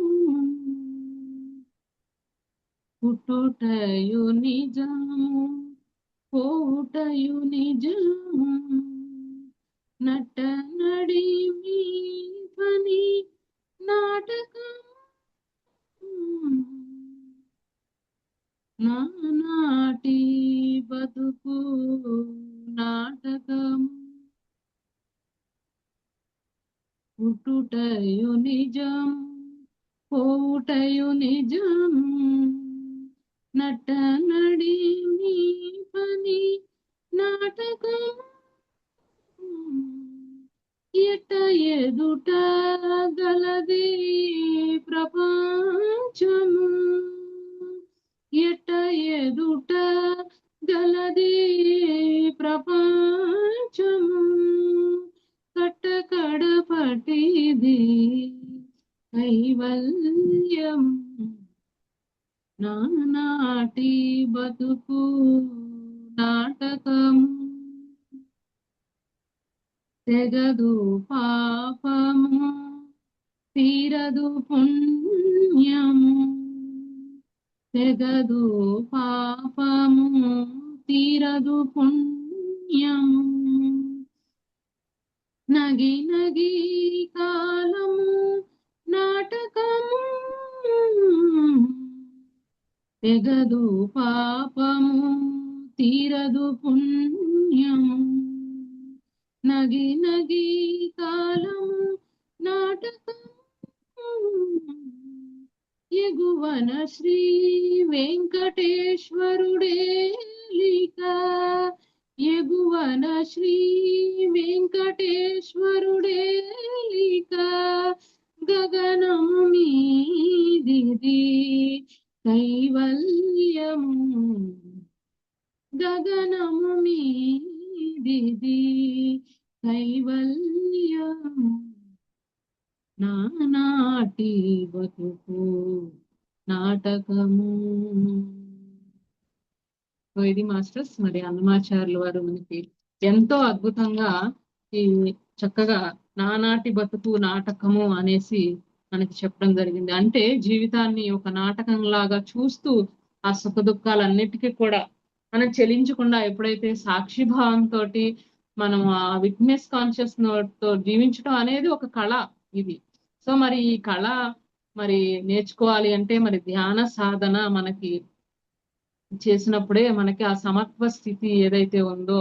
Speaker 2: పుట్టుటయు నిజము పోవుటయు నిజము, నట నడిమి పని నాటకం, నానాటి బతుకు నాటకం, పుట్టుటయు నిజం పోవుటయు నిజము నట నడి నీ పని నాటకము ఎట ఎదుట గలది ప్రపంచము ఎట ఎదుట గలది ప్రపంచము కట్టకడపటిది కైవల్యము నానాటి బతుకు నాటకము తెగదు పాపము తీరదు పుణ్యము తెగదు పాపము తీరదు పుణ్యము నగి నగి కాలము నాటకము తెగదు పాపము తీరదు పుణ్యము నగి నగి కాలము నాటకము ఎగువన శ్రీ వెంకటేశ్వరుడేలిక ఎగువన శ్రీ వెంకటేశ్వరుడేలిక గగనము మీదిది కైవల్యము గగనము మీదిది కైవల్యము నానాటి బతుకు నాటకము. ఇది మాస్టర్స్ మరి అన్నమాచార్యుల వారు మనకి ఎంతో అద్భుతంగా ఈ చక్కగా నానాటి బతుకు నాటకము అనేసి మనకి చెప్పడం జరిగింది. అంటే జీవితాన్ని ఒక నాటకం లాగా చూస్తూ ఆ సుఖ దుఃఖాలన్నిటికీ కూడా మనం చెలించకుండా ఎప్పుడైతే సాక్షిభావంతో మనం ఆ విట్నెస్ కాన్షియస్ తో జీవించడం అనేది ఒక కళ ఇది. సో మరి ఈ కళ మరి నేర్చుకోవాలి అంటే మరి ధ్యాన సాధన మనకి చేసినప్పుడే మనకి ఆ సమత్వ స్థితి ఏదైతే ఉందో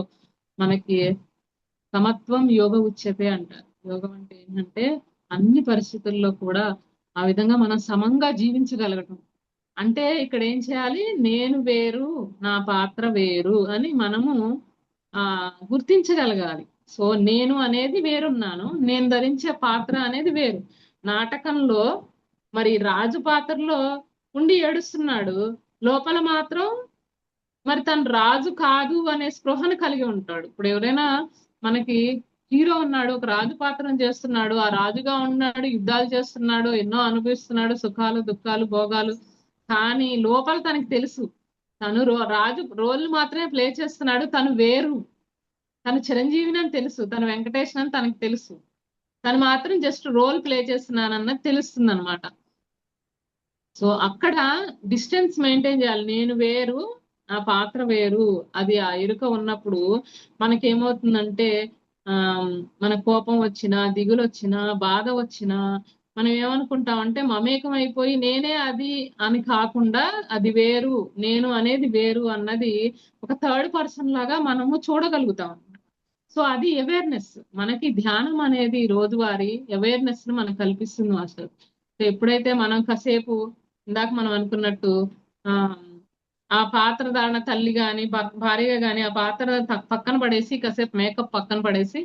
Speaker 2: మనకి సమత్వం యోగ ఉచ్యతే అంటారు. యోగం అంటే ఏంటంటే అన్ని పరిస్థితుల్లో కూడా ఆ విధంగా మనం సమంగా జీవించగలగటం. అంటే ఇక్కడ ఏం చేయాలి, నేను వేరు నా పాత్ర వేరు అని మనము గుర్తించగలగాలి. సో నేను అనేది వేరున్నాను, నేను ధరించే పాత్ర అనేది వేరు. నాటకంలో మరి రాజు పాత్రలో ఉండి ఏడుస్తున్నాడు, లోపల మాత్రం మరి తను రాజు కాదు అనే స్పృహను కలిగి ఉంటాడు. ఇప్పుడు ఎవరైనా మనకి హీరో ఉన్నాడు, ఒక రాజు పాత్రను చేస్తున్నాడు, ఆ రాజుగా ఉన్నాడు, యుద్ధాలు చేస్తున్నాడు, ఎన్నో అనుభవిస్తున్నాడు, సుఖాలు దుఃఖాలు భోగాలు, కానీ లోపల తనకి తెలుసు తను రాజు రోల్ మాత్రమే ప్లే చేస్తున్నాడు, తను వేరు, తను చిరంజీవిని అని తెలుసు, తను వెంకటేష్ అని తనకు తెలుసు, తను మాత్రం జస్ట్ రోల్ ప్లే చేస్తున్నానన్నది తెలుస్తుంది అనమాట. సో అక్కడ డిస్టెన్స్ మెయింటైన్ చేయాలి. నేను వేరు ఆ పాత్ర వేరు. అది ఆ ఎరుక ఉన్నప్పుడు మనకేమవుతుందంటే మన కోపం వచ్చినా, దిగులు వచ్చినా, బాధ వచ్చినా మనం ఏమనుకుంటాం అంటే మమేకం అయిపోయి నేనే అది అని కాకుండా అది వేరు, నేను అనేది వేరు అన్నది ఒక థర్డ్ పర్సన్ లాగా మనము చూడగలుగుతాం. సో అది అవేర్నెస్. మనకి ధ్యానం అనేది రోజువారీ అవేర్నెస్ ను మనకు కల్పిస్తుంది అసలు. సో ఎప్పుడైతే మనం కాసేపు ఇందాక మనం అనుకున్నట్టు ఆ పాత్ర ధారణ తల్లి గాని భార్యగా గాని ఆ పాత్ర పక్కన పడేసి కాసేపు మేకప్ పక్కన పడేసి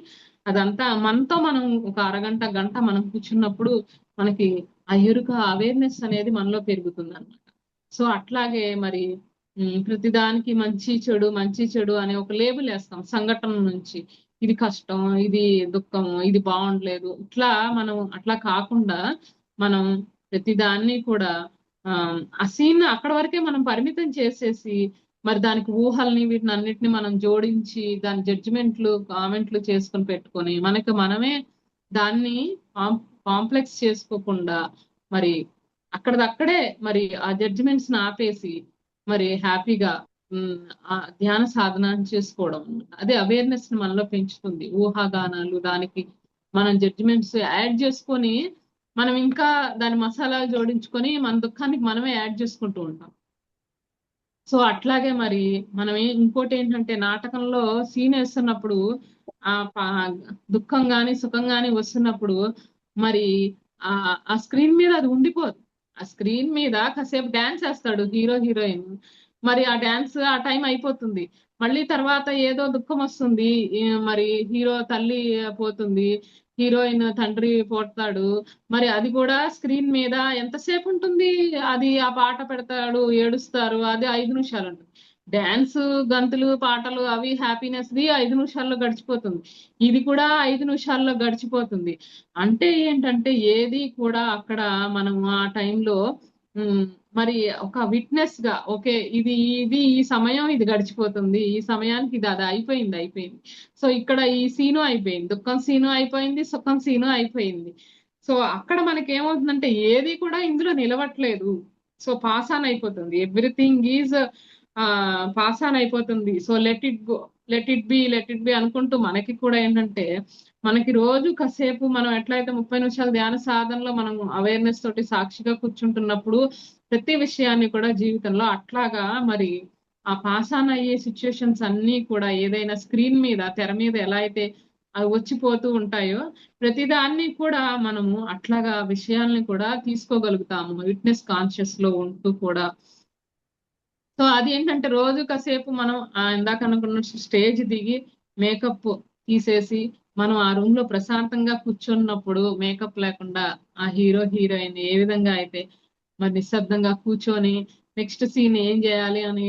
Speaker 2: అదంతా మనతో మనం ఒక అరగంట గంట మనం కూర్చున్నప్పుడు మనకి ఆ ఎరుక అవేర్నెస్ అనేది మనలో పెరుగుతుంది అనమాట. సో అట్లాగే మరి ప్రతిదానికి మంచి చెడు అనే ఒక లేబుల్ వేస్తాం సంఘటన నుంచి. ఇది కష్టం, ఇది దుఃఖం, ఇది బాగుండలేదు, ఇట్లా మనం అట్లా కాకుండా మనం ప్రతిదాన్ని కూడా ఆ సీన్ అక్కడ వరకే మనం పరిమితం చేసేసి మరి దానికి ఊహల్ని వీటిని అన్నిటిని మనం జోడించి దాని జడ్జిమెంట్లు కామెంట్లు చేసుకొని పెట్టుకొని మనకి మనమే దాన్ని కాంప్లెక్స్ చేసుకోకుండా మరి అక్కడదక్కడే మరి ఆ జడ్జిమెంట్స్ ని ఆపేసి మరి హ్యాపీగా ఆ ధ్యాన సాధన చేసుకోవడం, అదే అవేర్నెస్ ని మనలో పెంచుతుంది. ఊహాగానాలు దానికి మనం జడ్జిమెంట్స్ యాడ్ చేసుకొని మనం ఇంకా దాని మసాలాలు జోడించుకొని మన దుఃఖానికి మనమే యాడ్ చేసుకుంటూ ఉంటాం. సో అట్లాగే మరి మనం ఇంకోటి ఏంటంటే నాటకంలో సీన్ వేస్తున్నప్పుడు ఆ దుఃఖం గాని సుఖం గాని వస్తున్నప్పుడు మరి ఆ స్క్రీన్ మీద అది ఉండిపోదు. ఆ స్క్రీన్ మీద కాసేపు డాన్స్ వేస్తాడు హీరో హీరోయిన్. మరి ఆ డాన్స్ ఆ టైం అయిపోతుంది. మళ్ళీ తర్వాత ఏదో దుఃఖం వస్తుంది. మరి హీరో తల్లి పోతుంది, హీరోయిన్ తండ్రి పోతాడు. మరి అది కూడా స్క్రీన్ మీద ఎంతసేపు ఉంటుంది? అది ఆ పాట పెడతాడు, ఏడుస్తారు, అది 5 నిమిషాలు ఉంటుంది. డాన్స్, గంతులు, పాటలు అవి హ్యాపీనెస్ ది 5 నిమిషాల్లో గడిచిపోతుంది. ఇది కూడా 5 నిమిషాల్లో గడిచిపోతుంది. అంటే ఏంటంటే ఏది కూడా అక్కడ మనం ఆ టైంలో మరి ఒక విట్నెస్ గా ఓకే ఇది ఇది ఈ సమయం ఇది గడిచిపోతుంది, ఈ సమయానికి ఇది అది అయిపోయింది అయిపోయింది. సో ఇక్కడ ఈ సీను అయిపోయింది, దుఃఖం సీను అయిపోయింది, సుఖం సీను అయిపోయింది. సో అక్కడ మనకి ఏమవుతుందంటే ఏది కూడా ఇందులో నిలవట్లేదు. సో పాస్ ఆన్ అయిపోతుంది, ఎవ్రీథింగ్ ఈజ్ పాస్ ఆన్ అయిపోతుంది. So let it go, let it be అనుకుంటూ మనకి కూడా ఏంటంటే మనకి రోజు కాసేపు మనం ఎట్లయితే 30 నిమిషాల ధ్యాన సాధనలో మనం అవేర్నెస్ తోటి సాక్షిగా కూర్చుంటున్నప్పుడు ప్రతి విషయాన్ని కూడా జీవితంలో అట్లాగా మరి ఆ పాస్ ఆన్ అయ్యే సిచ్యుయేషన్స్ అన్ని కూడా ఏదైనా స్క్రీన్ మీద తెర మీద ఎలా అయితే అవి వచ్చిపోతూ ఉంటాయో ప్రతిదాన్ని కూడా మనము అట్లాగా విషయాల్ని కూడా తీసుకోగలుగుతాము విట్నెస్ కాన్షియస్ లో ఉంటూ కూడా. సో అది ఏంటంటే రోజు కాసేపు మనం ఇందాక అనుకున్న స్టేజ్ దిగి మేకప్ తీసేసి మనం ఆ రూమ్ లో ప్రశాంతంగా కూర్చున్నప్పుడు మేకప్ లేకుండా ఆ హీరో హీరోయిన్ ఏ విధంగా అయితే మరి నిశ్శబ్దంగా కూర్చొని నెక్స్ట్ సీన్ ఏం చేయాలి అని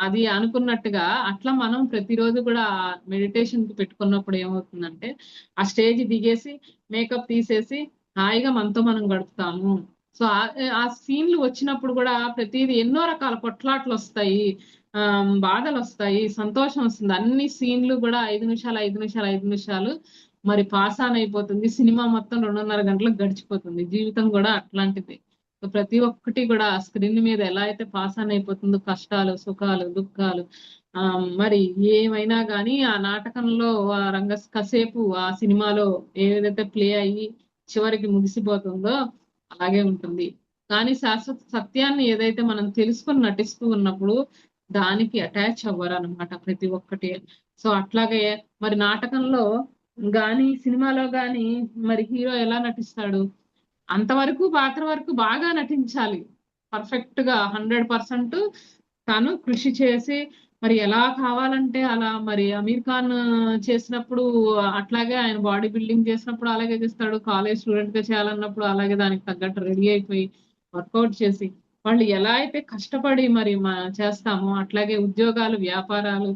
Speaker 2: అది అనుకున్నట్టుగా అట్లా మనం ప్రతిరోజు కూడా మెడిటేషన్ కి పెట్టుకున్నప్పుడు ఏమవుతుందంటే ఆ స్టేజ్ దిగేసి మేకప్ తీసేసి హాయిగా మనతో మనం గడుపుతాము. సో ఆ సీన్లు వచ్చినప్పుడు కూడా ప్రతిదీ ఎన్నో రకాల కొట్లాట్లు వస్తాయి, బాధలు వస్తాయి, సంతోషం వస్తుంది. అన్ని సీన్లు కూడా 5 నిమిషాలు 5 నిమిషాలు 5 నిమిషాలు మరి పాస్ ఆన్ అయిపోతుంది. సినిమా మొత్తం 2:30 గంటలకు గడిచిపోతుంది. జీవితం కూడా అట్లాంటిది. ప్రతి ఒక్కటి కూడా స్క్రీన్ మీద ఎలా అయితే పాస్ ఆన్ అయిపోతుందో కష్టాలు, సుఖాలు, దుఃఖాలు, మరి ఏమైనా కానీ ఆ నాటకంలో ఆ కాసేపు ఆ సినిమాలో ఏదైతే ప్లే అయ్యి చివరికి ముగిసిపోతుందో అలాగే ఉంటుంది. కానీ శాశ్వత సత్యాన్ని ఏదైతే మనం తెలుసుకొని నటిస్తూ ఉన్నప్పుడు దానికి అటాచ్ అవ్వరు అనమాట ప్రతి ఒక్కటి. సో అట్లాగే మరి నాటకంలో గాని సినిమాలో గాని మరి హీరో ఎలా నటిస్తాడు అంతవరకు పాత్ర వరకు బాగా నటించాలి, పర్ఫెక్ట్ గా 100% తాను కృషి చేసి మరి ఎలా కావాలంటే అలా. మరి అమీర్ ఖాన్ చేసినప్పుడు అట్లాగే, ఆయన బాడీ బిల్డింగ్ చేసినప్పుడు అలాగే చేస్తాడు, కాలేజ్ స్టూడెంట్ గా చేయాలన్నప్పుడు అలాగే దానికి తగ్గట్టు రెడీ అయిపోయి వర్కౌట్ చేసి వాళ్ళు ఎలా అయితే కష్టపడి మరి చేస్తామో అట్లాగే ఉద్యోగాలు, వ్యాపారాలు,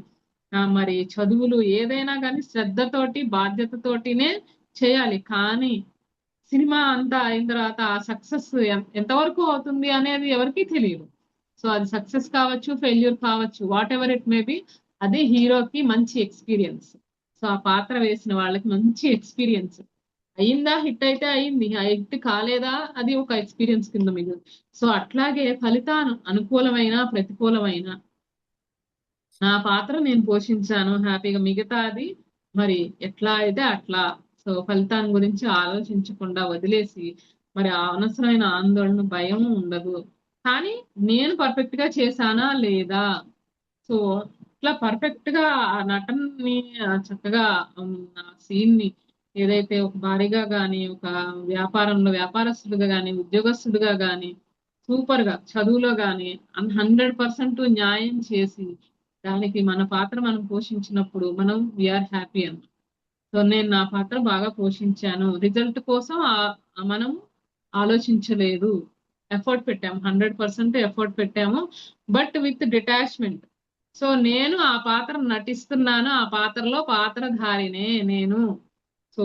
Speaker 2: మరి చదువులు ఏదైనా కానీ శ్రద్ధతోటి బాధ్యతతోటినే చేయాలి. కానీ సినిమా అంతా అయిన తర్వాత ఆ సక్సెస్ ఎంతవరకు అవుతుంది అనేది ఎవరికీ తెలియదు. సో అది సక్సెస్ కావచ్చు, ఫెయిల్యూర్ కావచ్చు, what ever it may be, అది హీరోకి మంచి ఎక్స్పీరియన్స్. సో ఆ పాత్ర వేసిన వాళ్ళకి మంచి ఎక్స్పీరియన్స్. అయిందా, హిట్ అయితే అయింది, హిట్ కాలేదా అది ఒక ఎక్స్పీరియన్స్ కింద మిగులు. సో అట్లాగే ఫలితాలు అనుకూలమైన ప్రతికూలమైన నా పాత్ర నేను పోషించాను హ్యాపీగా, మిగతాది మరి ఎట్లా అయితే అట్లా. సో ఫలితాన్ని గురించి ఆలోచించకుండా వదిలేసి మరి అనవసరమైన ఆందోళన, భయం ఉండదు. కానీ నేను పర్ఫెక్ట్ గా చేశానా లేదా, సో ఇట్లా పర్ఫెక్ట్ గా ఆ నటనని చక్కగా సీన్ ని ఏదైతే ఒక భారీగా గాని, ఒక వ్యాపారంలో వ్యాపారస్తుడిగా గాని, ఉద్యోగస్తుడిగా గాని, సూపర్ గా చదువులో గాని 100% న్యాయం చేసి దానికి మన పాత్ర మనం పోషించినప్పుడు మనం వీఆర్ హ్యాపీ అన్న. సో నేను నా పాత్ర బాగా పోషించాను, రిజల్ట్ కోసం మనం ఆలోచించలేదు, ఎఫర్ట్ పెట్టాము, 100% ఎఫర్ట్ పెట్టాము, బట్ విత్ డిటాచ్మెంట్. సో నేను ఆ పాత్ర నటిస్తున్నాను, ఆ పాత్రలో పాత్రధారినే నేను. సో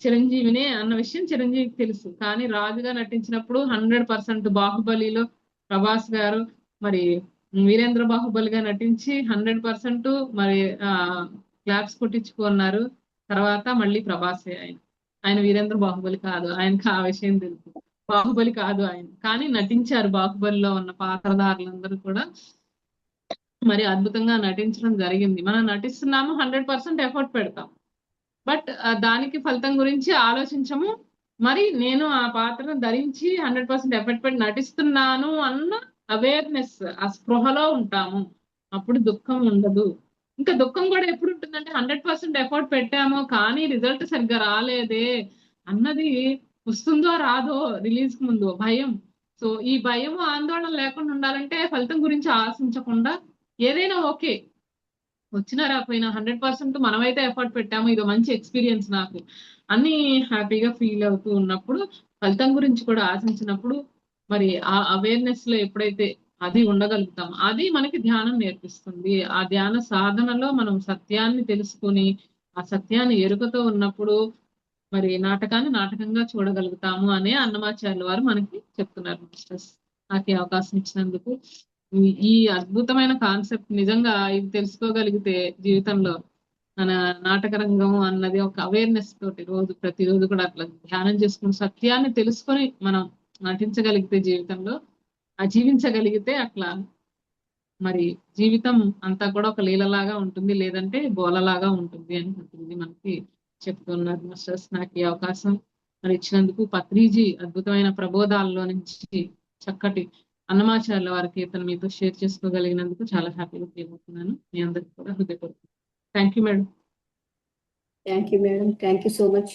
Speaker 2: చిరంజీవినే అన్న విషయం చిరంజీవికి తెలుసు, కానీ రాజుగా నటించినప్పుడు 100%. బాహుబలిలో ప్రభాస్ గారు మరి వీరేంద్ర బాహుబలిగా నటించి 100% మరి క్లాప్స్ కొట్టించుకున్నారు. తర్వాత మళ్ళీ ప్రభాసే ఆయన. ఆయన వీరేంద్ర బాహుబలి కాదు, ఆయనకు ఆ విషయం తెలుసు, బాహుబలి కాదు ఆయన. కానీ నటించారు, బాహుబలిలో ఉన్న పాత్రధారులందరూ కూడా మరి అద్భుతంగా నటించడం జరిగింది. మనం నటిస్తున్నాము, 100% ఎఫర్ట్ పెడతాం, బట్ దానికి ఫలితం గురించి ఆలోచించము. మరి నేను ఆ పాత్రను ధరించి 100% ఎఫర్ట్ పెట్టి నటిస్తున్నాను అన్న అవేర్నెస్, ఆ స్పృహలో ఉంటాము, అప్పుడు దుఃఖం ఉండదు. ఇంకా దుఃఖం కూడా ఎప్పుడు ఉంటుందంటే 100% ఎఫర్ట్ పెట్టాము కానీ రిజల్ట్ సరిగ్గా రాలేదే అన్నది వస్తుందో రాదో రిలీజ్ కు ముందు భయం. సో ఈ భయం ఆందోళన లేకుండా ఉండాలంటే ఫలితం గురించి ఆశించకుండా ఏదైనా ఓకే, వచ్చినా రాకపోయినా 100% మనమైతే ఎఫర్ట్ పెట్టాము, ఇది మంచి ఎక్స్పీరియన్స్ నాకు అన్ని హ్యాపీగా ఫీల్ అవుతూ ఉన్నప్పుడు ఫలితం గురించి కూడా ఆశించినప్పుడు మరి ఆ అవేర్నెస్ లో ఎప్పుడైతే అది ఉండగలుగుతాం, అది మనకి ధ్యానం నేర్పిస్తుంది. ఆ ధ్యాన సాధనలో మనం సత్యాన్ని తెలుసుకుని ఆ సత్యాన్ని ఎరుకతో ఉన్నప్పుడు మరి నాటకాన్ని నాటకంగా చూడగలుగుతాము అనే అన్నమాచార్యుల వారు మనకి చెప్తున్నారు. మాస్టర్స్, నాకు ఈ అవకాశం ఇచ్చినందుకు, ఈ అద్భుతమైన కాన్సెప్ట్ నిజంగా ఇది తెలుసుకోగలిగితే జీవితంలో మన నాటక రంగం అన్నది ఒక అవేర్నెస్ తోటి ప్రతిరోజు కూడా అట్లా ధ్యానం చేసుకుని సత్యాన్ని తెలుసుకొని మనం నటించగలిగితే జీవితంలో జీవించగలిగితే అట్లా మరి జీవితం అంతా కూడా ఒక లీలలాగా ఉంటుంది, లేదంటే గోలలాగా ఉంటుంది అని ఉంటుంది మనకి చెప్తున్నారు. మాస్టర్స్, నాకు ఈ అవకాశం మరి ఇచ్చినందుకు, పత్రిజీ అద్భుతమైన ప్రబోధాల్లో నుంచి చక్కటి అన్నమాచార్యుల వారి కీర్తన మీతో షేర్ చేసుకోగలిగినందుకు చాలా హ్యాపీగా ఫీల్ అవుతున్నాను. మీ అందరికీ కూడా హృదయపూర్వక thank you madam.
Speaker 1: Thank you madam, thank you so much.